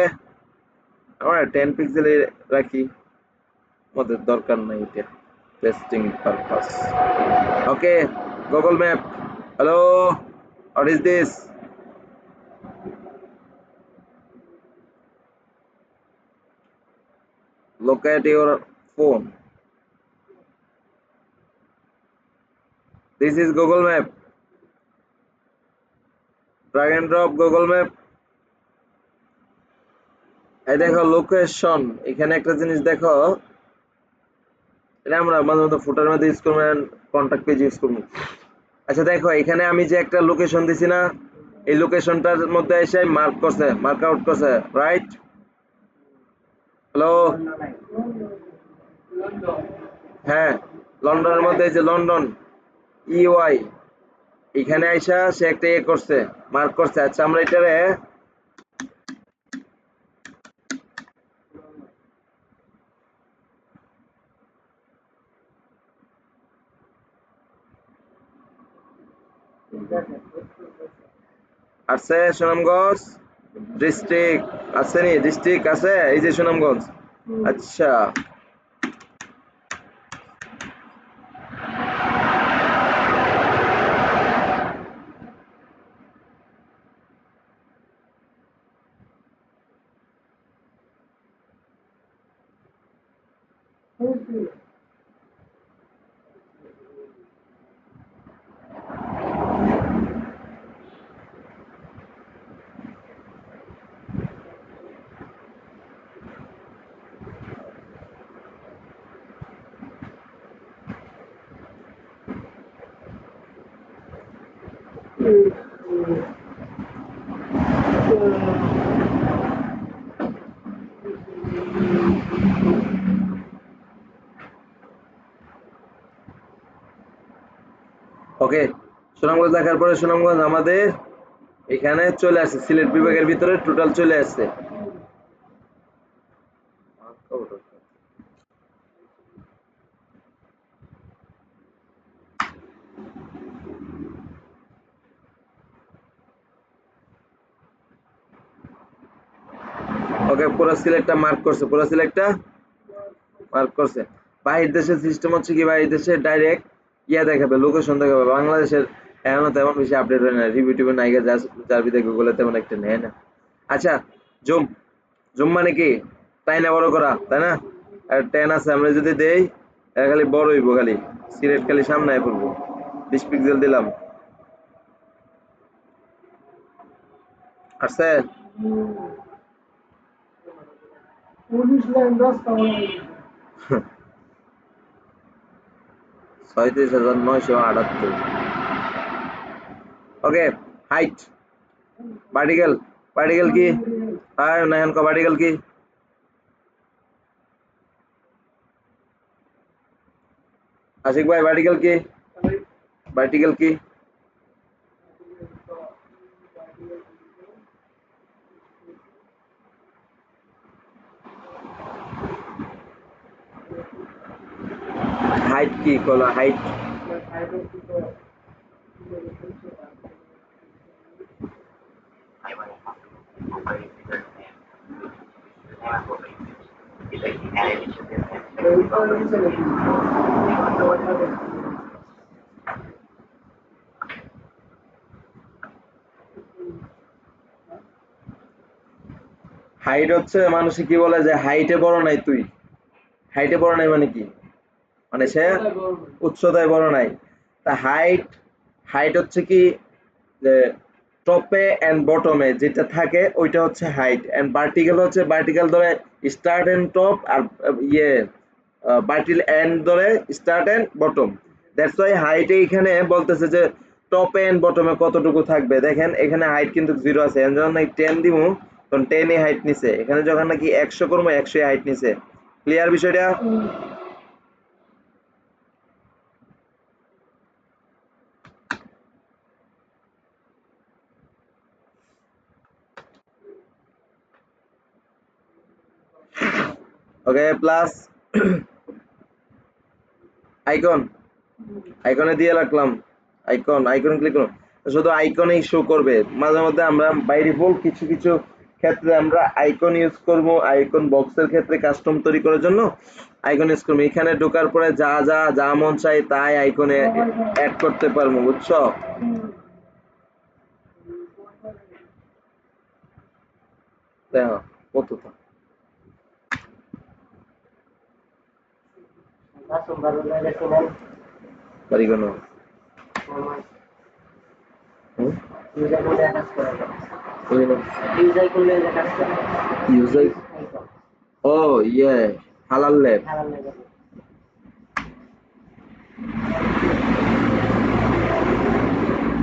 আমরা 10 পিক্সেলে রাখি, আমাদের দরকার নাই এটা, testing purpose. Okay, Google map, hello, what is this? Locate your phone. This is Google Map. Drag and drop Google Map. এই দেখো লোকেশন, এখানে একটা জিনিস দেখো, এটা আমরা মাঝে মধ্যে ফুটার মধ্যে ইউজ করবো, কন্টাক্ট পেজ ইউজ করবো। আচ্ছা দেখো এখানে আমি যে একটা লোকেশন দিছি না, এই লোকেশনটার মধ্যে এসে মার্ক করছে, মার্ক আউট করছে, রাইট? হ্যালো, হ্যাঁ, লন্ডনের মধ্যে এই যে লন্ডন, ইউআই, এখানে আইসা সে একটা ইয়ে করছে, মার্ক করছে। আচ্ছা আমরা এটারে আছে সুনামগঞ্জ ডিস্ট্রিক্ট, আছে নি ডিস্ট্রিক্ট আছে, এই যে সুনামগঞ্জ। আচ্ছা ওকে, সুনামগঞ্জ দেখার পরে সুনামগঞ্জ আমাদের এখানে চলে আসছে, সিলেট বিভাগের ভিতরে টোটাল চলে আসছে। ওকে, পুরো সিলেটটা মার্ক করছে, পুরো সিলেটটা মার্ক করছে। বাহির দেশের সিস্টেম হচ্ছে কি, বাহির দেশে ডাইরেক্ট ইয়া দেখাবে, লোকেশন দেখাবে। বাংলাদেশের এখনো তেমন বেশি আপডেট হয় না, রিভিউ টিভিউ নাইগা, যার ভিতরে গুগলে তেমন একটা নেয় না। আচ্ছা, জুম, জুম মানে কি, তাই না বড় করা, তাই না? আর 10 আছে, আমরা যদি দেই খালি বড় হইব, খালি সিলেট খালি সামনে আয় পড়বো। 20 পিক্সেল দিলাম, আসছে 36,978। ওকে, হাইট, ভার্টিক্যাল, ভার্টিক্যাল কি? হ্যাঁ না, এখন ভার্টিক্যাল কি? আশিক ভাই ভার্টিক্যাল কি? ভার্টিক্যাল কি? হাইট কি কলা হাইট? হাইট হচ্ছে মানুষে কি বলে যে হাইটে বড় নাই তুই। হাইটে বড় নাই মানে কি? মানে সে উচ্চতায় বড় নাই। তা হাইট হাইট হচ্ছে কি যে টপে এন্ড বটমে যেটা থাকে ওইটা হচ্ছে হাইট, এন্ড ভার্টিক্যাল হচ্ছে ভার্টিক্যাল ধরে স্টার্ট এন্ড টপ, আর ইয়ে ভার্টিক্যাল এন্ড ধরে start and bottom. That's why height এখানে বলতেছে যে টপ এন্ড বটমে কতটুকু থাকবে। দেখেন এখানে হাইট কিন্তু 0 আছে, যখন নাকি 10 দিমু তখন 10 এ হাইট নিছে, এখানে যখন নাকি 100 করবো 100 এ হাইট নিছে। ক্লিয়ার বিষয়টা? ওকে প্লাস আইকন, আইকনে দিয়ে রাখলাম। আইকন ক্লিক করুন, শুধু আইকনেই শো করবে। মাঝে মধ্যে আমরা বাই ডিফল্ট কিছু কিছু ক্ষেত্রে আমরা আইকন ইউজ করব, আইকন বক্সের ক্ষেত্রে কাস্টম তৈরি করার জন্য আইকন ইউজ করবো। এখানে ঢোকার পরে যা যা যা মন চাই তাই আইকনে অ্যাড করতে পারবো, বুঝছো? দেখো কতটা Langsung baru ada sinyal. পারি কেন? User boleh atas sekolah. ওই না User boleh atas sekolah. User, ও ইয়ে হালাল ল্যাব। Halal lagi.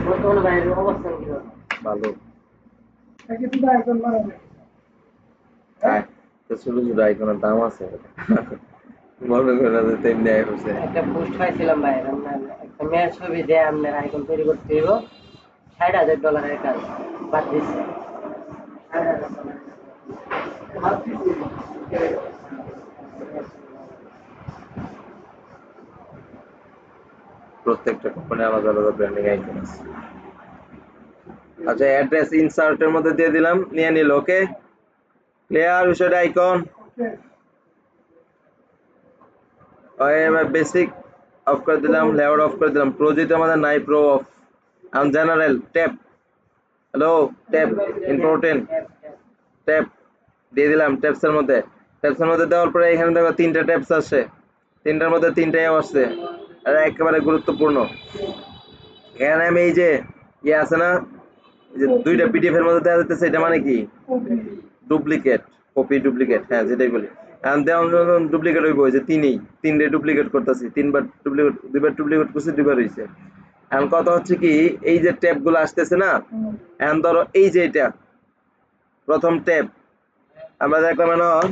বর্তমানে বাইরের অবস্থান কিরকম? ভালো। একে শুধু আইকন বানাবে। হ্যাঁ, তো ছোট ছোট আইকনের দাম আছে। মনে করে যে তেমনি হচ্ছে। একটা পোস্ট পাইছিলাম ভাই, আপনার একটা মেয়ের ছবি দিয়ে আপনার আইকন তৈরি করতে হইব $60,000 কাজ বাদ দিচ্ছে। প্রত্যেকটা কোম্পানি আলাদা আলাদা ব্র্যান্ডিং আইকন আছে। আচ্ছা অ্যাড্রেস ইনসার্টের মধ্যে দিয়ে দিলাম, নিয়ে নিল। ওকে ক্লিয়ার বিষয়টা? আইকন এবার বেসিক অফ করে দিলাম, লেআউট অফ করে দিলাম। প্রো যেহেতু আমাদের নাই, প্রো অফ। এখন general tab, hello tab important tab দিয়ে দিলাম। ট্যাবসের মধ্যে দেওয়ার পরে এখানে দেখো 3টা ট্যাবস আসে, 3টার মধ্যে 3টাই আসছে, এটা একেবারে গুরুত্বপূর্ণ। এখানে আমি এই যে ইয়ে আছে না, এই যে 2টা পিডিএফ এর মধ্যে দেওয়া যাচ্ছে, এটা মানে কি ডুপ্লিকেট, কপি ডুপ্লিকেট, হ্যাঁ যেটাই বলি। এখন দেওয়ার যখন ডুপ্লিকেট হইব, যে 3টে ডুপ্লিকেট করতেছি, 3বার ডুপ্লিকেট, 2বার ডুপ্লিকেট করছি, 2বার হয়েছে। এখন কথা হচ্ছে কি, এই যে ট্যাব গুলো আসতেছে না, এখন ধরো এই যে এটা প্রথম ট্যাব আমরা দেখলাম এখন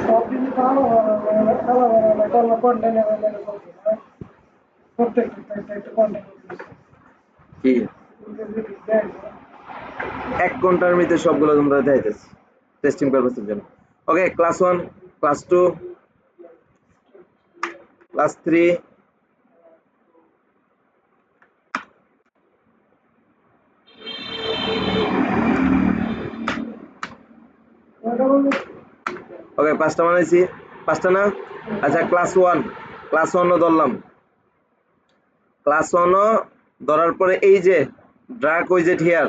সব কিছু ভালো ভালো কন্টেন্ট প্রত্যেকটা একটা কন্টেন্ট কি 1 ঘন্টার মধ্যে সবগুলো তোমরা দেখাইতেছি টেস্টিং পারপাসের জন্য। ওকে ক্লাস 1, ক্লাস 2, ক্লাস 3, ওকে 5টা বানাইছি, 5টা না? আচ্ছা ক্লাস 1 ধরলাম। ক্লাস 1 ধরার পরে এই যে ড্রাগ উইজেট হিয়ার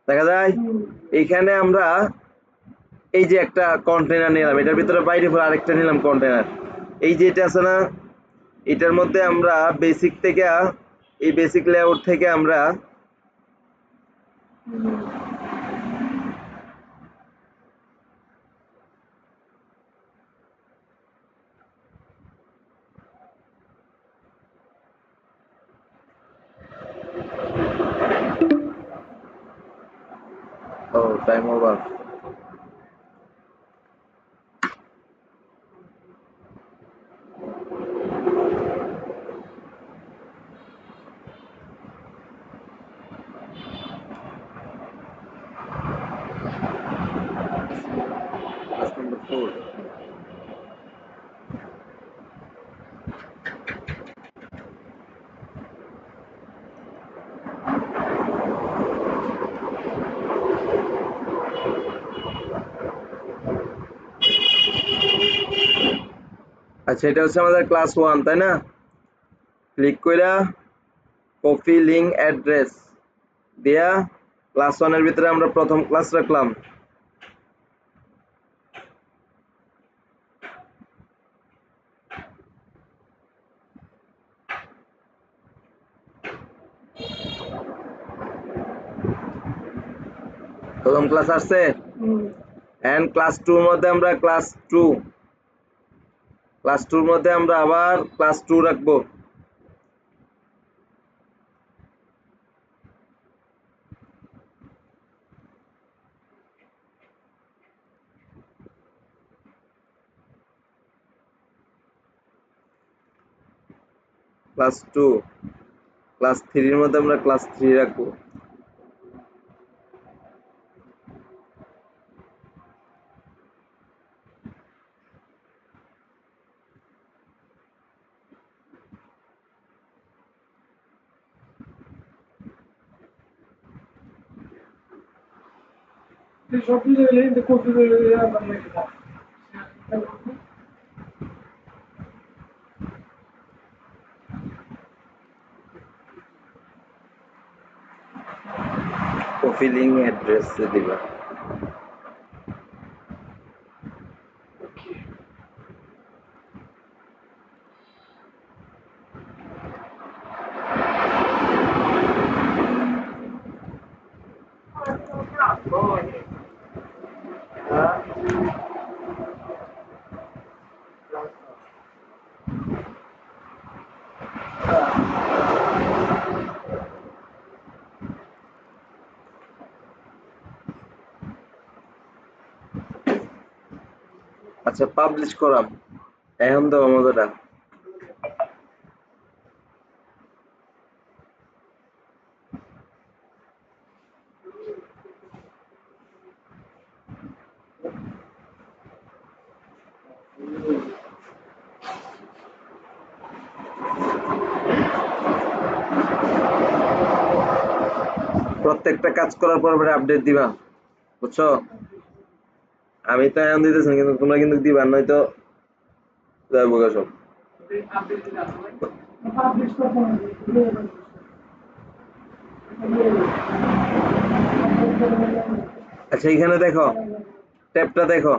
দেখা যায়, এইখানে আমরা এই যে একটা কন্টেনার নিলাম, এটার ভিতরে বাইরে আরেকটা নিলাম কন্টেনার। এই যে এটা আছে না, এটার মধ্যে আমরা বেসিক থেকে, এই বেসিক লেআউট থেকে আমরা টাইম ওভার। Class number 4। আচ্ছা, এটা হচ্ছে আমাদের ক্লাস 1, তাই না? ক্লিক কইরা কপি লিংক অ্যাড্রেস দিয়া ক্লাস 1 এর ভিতরে আমরা প্রথম ক্লাস রাখলাম। প্রথম ক্লাস আসছে। এন্ড ক্লাস 2 এর মধ্যে আমরা ক্লাস 2 এর মধ্যে আমরা আবার ক্লাস 2 রাখবো। ক্লাস 2 ক্লাস 3 এর মধ্যে আমরা ক্লাস 3 রাখবো। সব কিছু কপি করে আমরা লিখে দাও। কপি লিংক অ্যাড্রেস দিবা। আচ্ছা, পাবলিশ করাম এখন তো মজাটা। প্রত্যেকটা কাজ করার পর আপডেট দিবা, বুঝছো? আমি তো এখন দিতেছি কিন্তু তোমরা কিন্তু দিবা, নয়তো যাবো গা সব। পাবলিশ করতে হবে। আচ্ছা, এখানে দেখো, ট্যাবটা দেখো।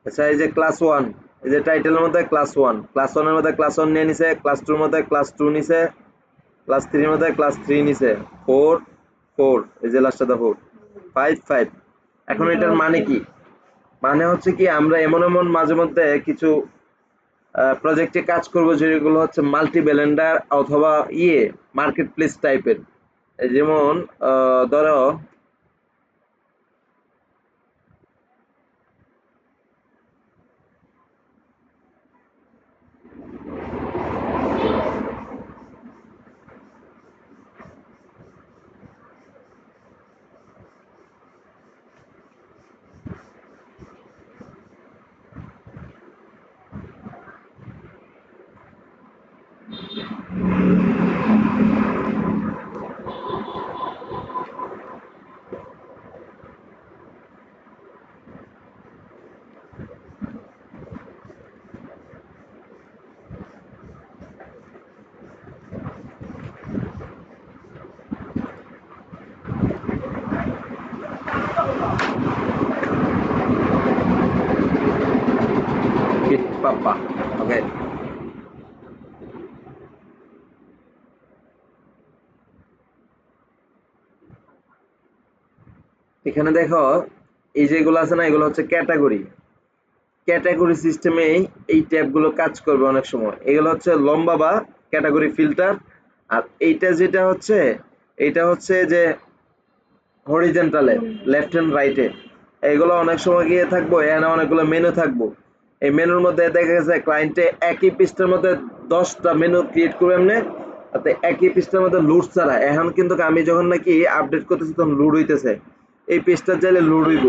আচ্ছা, এই যে ক্লাস 1, এই যে টাইটেলের মধ্যে ক্লাস 1, ক্লাস 1 এর মধ্যে ক্লাস 1 নিয়ে নিছে, ক্লাস 2 এর মধ্যে ক্লাস 2 নিছে, ক্লাস 3 এর মধ্যে ক্লাস 3 নিছে, 4 4, এই যে লাস্টটা 4 5 5। এখন এটার মানে কি? মানে হচ্ছে কি, আমরা এমন এমন মাঝে মধ্যে কিছু প্রজেক্টে কাজ করব যেগুলো হচ্ছে মাল্টি ব্লেন্ডার অথবা মার্কেট প্লেস টাইপের। যেমন ধরো কিট পাপা। ওকে, এখানে দেখো এই যেগুলো আছে না, এগুলো হচ্ছে ক্যাটাগরি। ক্যাটাগরি সিস্টেমে এই ট্যাবগুলো কাজ করবে অনেক সময়। এগুলো হচ্ছে লম্বা বা ক্যাটাগরি ফিল্টার। আর এইটা যেটা হচ্ছে, এইটা হচ্ছে যে হরিজেন্টালে, লেফট হ্যান্ড রাইটে। এগুলো অনেক সময় গিয়ে থাকবো, এখানে অনেকগুলো মেনু থাকবো। এই মেনুর মধ্যে দেখা গেছে ক্লায়েন্টে একই পৃষ্ঠার মধ্যে 10টা মেনু ক্রিয়েট করবে এমনি, তাতে একই পৃষ্ঠার মধ্যে লুট ছাড়া। এখন কিন্তু আমি যখন নাকি আপডেট করতেছি তখন লুট হইতেছে, এই পৃষ্ঠার চাইলে লুট হইব,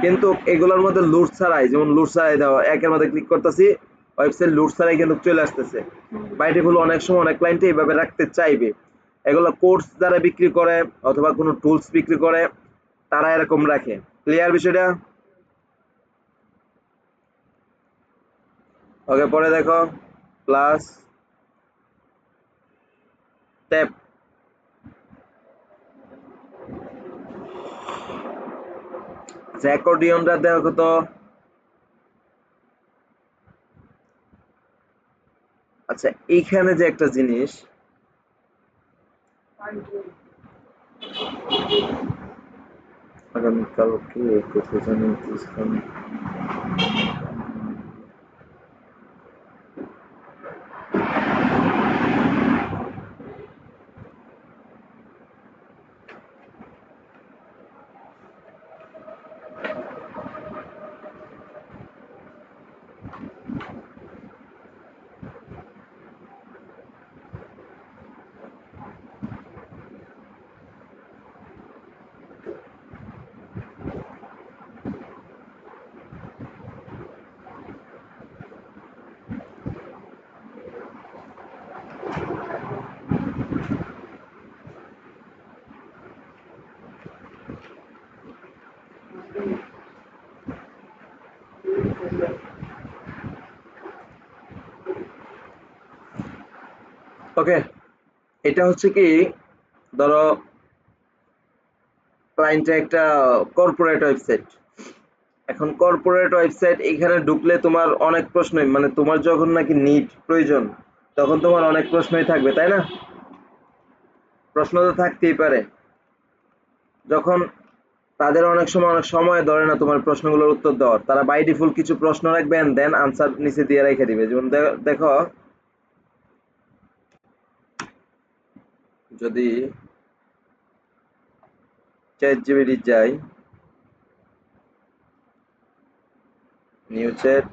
কিন্তু এগুলোর মধ্যে লুট ছাড়াই, যেমন লুট ছাড়াই দাও, একের মধ্যে ক্লিক করতেছি, ওয়েবসাইট লুট ছাড়াই কিন্তু চলে আসতেছে। বাই ডিফল্ট অনেক সময় অনেক ক্লায়েন্টে এইভাবে রাখতে চাইবে। এগুলো কোর্স যারা বিক্রি করে অথবা কোনো টুলস বিক্রি করে তারা এরকম রাখে। ক্লিয়ার বিষয়টা? ওকে, পরে দেখো প্লাস ট্যাব। অ্যাকর্ডিয়নটা দেখো তো। আচ্ছা, এইখানে যে একটা জিনিস, আগামীকালকে কোথায় জানি ইসলাম। ওকে, এটা হচ্ছে কি, ধরো ক্লায়েন্টের একটা কর্পোরেট ওয়েবসাইট। এখন কর্পোরেট ওয়েবসাইট, এখানে ঢুকলে তোমার অনেক প্রশ্নই, মানে তোমার যখন নাকি নিড প্রয়োজন তখন তোমার অনেক প্রশ্নই থাকবে, তাই না? প্রশ্ন তো থাকতেই পারে। যখন তাদের অনেক সময় অনেক সময় ধরে না তোমার প্রশ্নগুলোর উত্তর দেওয়ার, তারা বাই ডিফল্ট কিছু প্রশ্ন রাখবে এন্ড দেন আনসার নিচে দিয়ে রেখে দিবে। যেমন দেখো, যদি চ্যাট জিপিটি যাই, নিউ চ্যাট,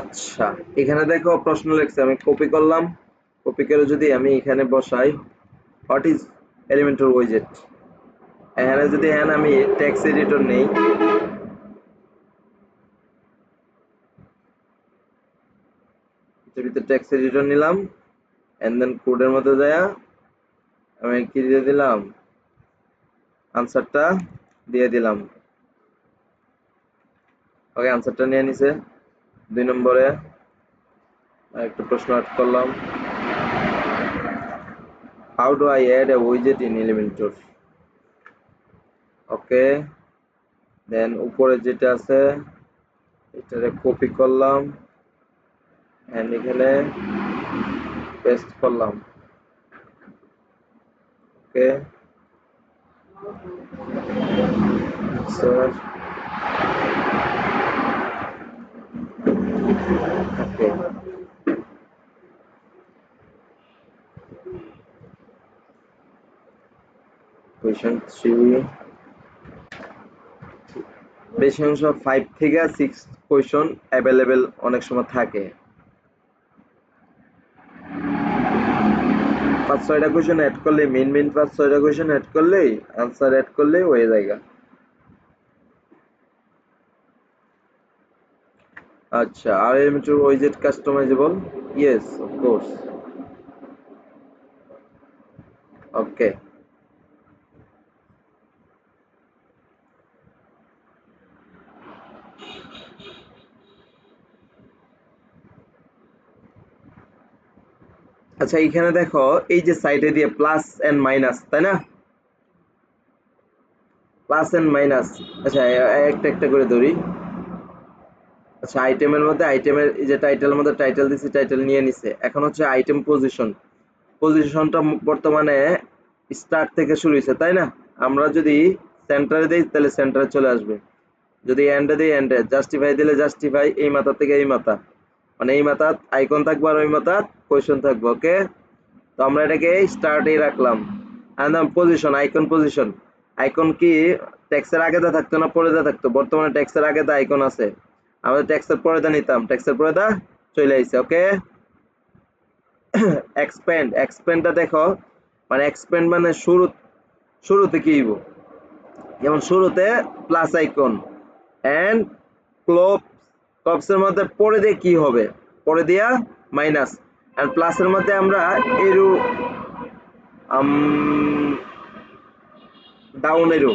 আচ্ছা এখানে দেখো প্রশ্ন লিখছে, আমি কপি করলাম। কপি করে যদি আমি এখানে বসাই, হোয়াট ইজ এলিমেন্টর উইজেট, এখানে যদি এখানে আমি টেক্সট এডিটর নেই, এটার ভিতরে টেক্সট এডিটর নিলাম, এন্ড দেন কোডের মধ্যে যায়া আমি কি দিয়ে দিলাম, আনসারটা দিয়ে দিলাম। ওকে, আনসারটা নিয়ে নিছে। 2 নম্বরে একটা প্রশ্ন অ্যাড করলাম, how do I add a উইজেট ইন এলিমেন্টর। ওকে, দেন উপরে যেটা আছে এটারে কপি করলাম এন্ড এখানে পেস্ট করলাম। ওকে স্যার, ওকে কোয়েশ্চেন 3, বেশি অংশ 5 থেকে 6 কোয়েশ্চন অ্যাভেলেবেল অনেক সময় থাকে। 5-6টা কোয়েশ্চন অ্যাড করলে, মেন 5-6টা কোয়েশ্চন অ্যাড করলেই, আনসার অ্যাড করলেই হয়ে যায়। আচ্ছা, RM to widget customizable? Yes, of course. Okay. আচ্ছা, এখানে দেখো এই যে সাইডে দিয়ে প্লাস এন্ড মাইনাস, তাই না? Plus and minus. আচ্ছা, একটা একটা করে ধরি। আচ্ছা, আইটেমের মধ্যে আইটেমের এই যে টাইটেলের মধ্যে টাইটেল দিছি, টাইটেল নিয়ে নিছে। এখন হচ্ছে আইটেম পজিশন। পজিশনটা বর্তমানে স্টার্ট থেকে শুরু হয়েছে, তাই না? আমরা যদি সেন্টারে দিই তাহলে সেন্টারে চলে আসবে, যদি এন্ডে দিই এন্ডে, জাস্টিফাই দিলে জাস্টিফাই, এই মাথা থেকে এই মাথা, মানে এই মাথা আইকন থাকবে আর ওই মাথা কোয়েশ্চেন থাকবে। ওকে, তো আমরা এটাকে স্টার্টেই রাখলাম। And position, icon position. Icon কি টেক্সটের আগে দা থাকতো না পরে দা থাকতো? বর্তমানে টেক্সটের আগে দা আইকন আছে, আমাদের টেক্সটের পরে দা নিতাম, টেক্সটের পরে দা চলে আইছে। ওকে, এক্সপ্যান্ড, এক্সপ্যান্ডটা দেখো, মানে এক্সপ্যান্ড মানে শুরুতে কি হইব, যেমন শুরুতে প্লাস আইকন এন্ড ক্লোব, ক্লোবসের মধ্যে পরে দিয়ে কি হবে, পরে দিয়া মাইনাস, এন্ড প্লাসের মধ্যে আমরা এরো ডাউন এরো।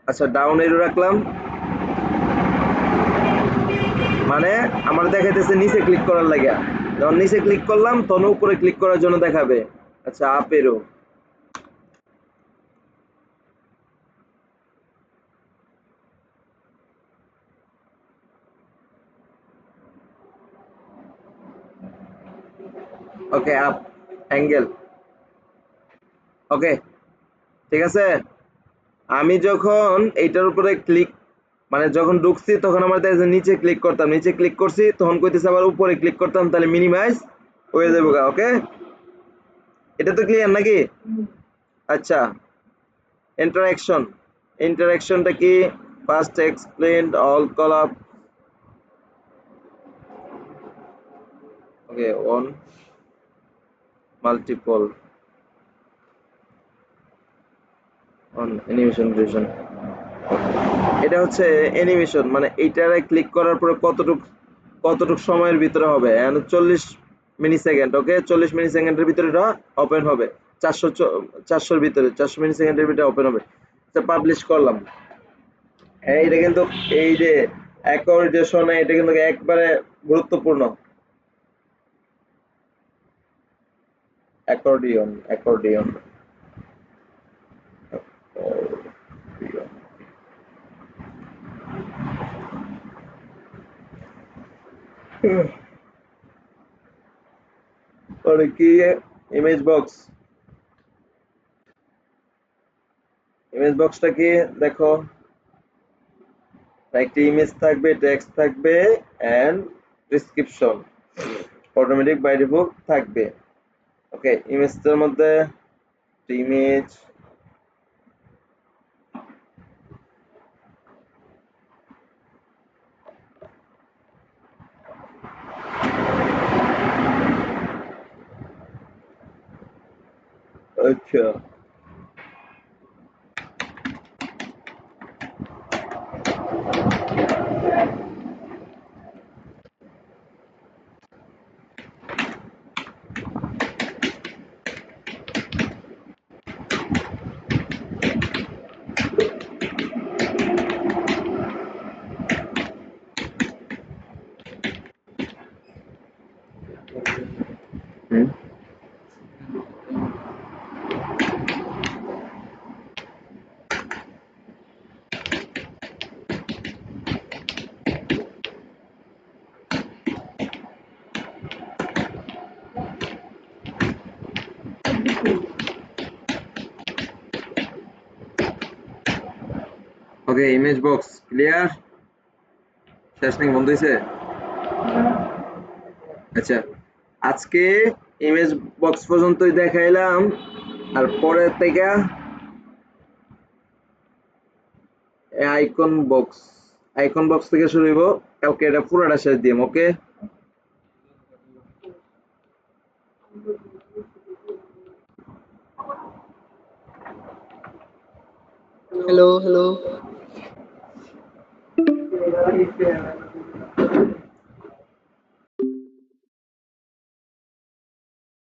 আচ্ছা, ডাউন এরো রাখলাম, মানে আমার দেখাইতেছে নিচে ক্লিক করার লাগে, যখন নিচে ক্লিক করলাম তখন উপরে ক্লিক করার জন্য দেখাবে। আচ্ছা, আপ এরো। ওকে, আপ অ্যাঙ্গেল। ওকে, ঠিক আছে। আমি যখন এইটার উপরে ক্লিক, মানে যখন ঢুকছি তখন আমার দেখা যায় নিচে ক্লিক করতাম, নিচে ক্লিক করছি তখন কইতেছে আবার উপরে ক্লিক করতাম, তাহলে মিনিমাইজ হয়ে যাবে। ওকে, এটা তো ক্লিয়ার নাকি? আচ্ছা, ইন্টারঅ্যাকশন, ইন্টারঅ্যাকশনটা কি? First explained all collapse. Okay, on multiple on animation duration. এটা হচ্ছে অ্যানিমেশন, মানে এইটারে ক্লিক করার পরে কতটুক সময়ের ভিতরে হবে, 40 মিলি সেকেন্ড। ওকে, 40 মিলি সেকেন্ডের ভিতরে এটা ওপেন হবে, 400 ভিতরে 400 মিলি সেকেন্ডের ভিতরে ওপেন হবে। এটা পাবলিশ করলাম। এটা কিন্তু এই যে অ্যাকর্ডিশন, এটা কিন্তু একবারে গুরুত্বপূর্ণ। অ্যাকর্ডিয়ন, অ্যাকর্ডিয়ন, পরে কি? ইমেজ বক্স, ইমেজ বক্সটা কি দেখো, একটা ইমেজ থাকবে, টেক্সট থাকবে and description automatic by default থাকবে। ওকে, ইমেজটার মধ্যে ইমেজ, আচ্ছা, hmm, okay, image box clear? শেষ নাকি বন্ধ হয়েছে? আচ্ছা, আজকে ইমেজ বক্স পর্যন্তই দেখাইলাম, আর পরে থেকে আইকন বক্স, আইকন বক্স থেকে শুরু হইব। কালকে এটা পুরোটা শেষ দিম। ওকে, হ্যালো হ্যালো এটা লাগিয়েছে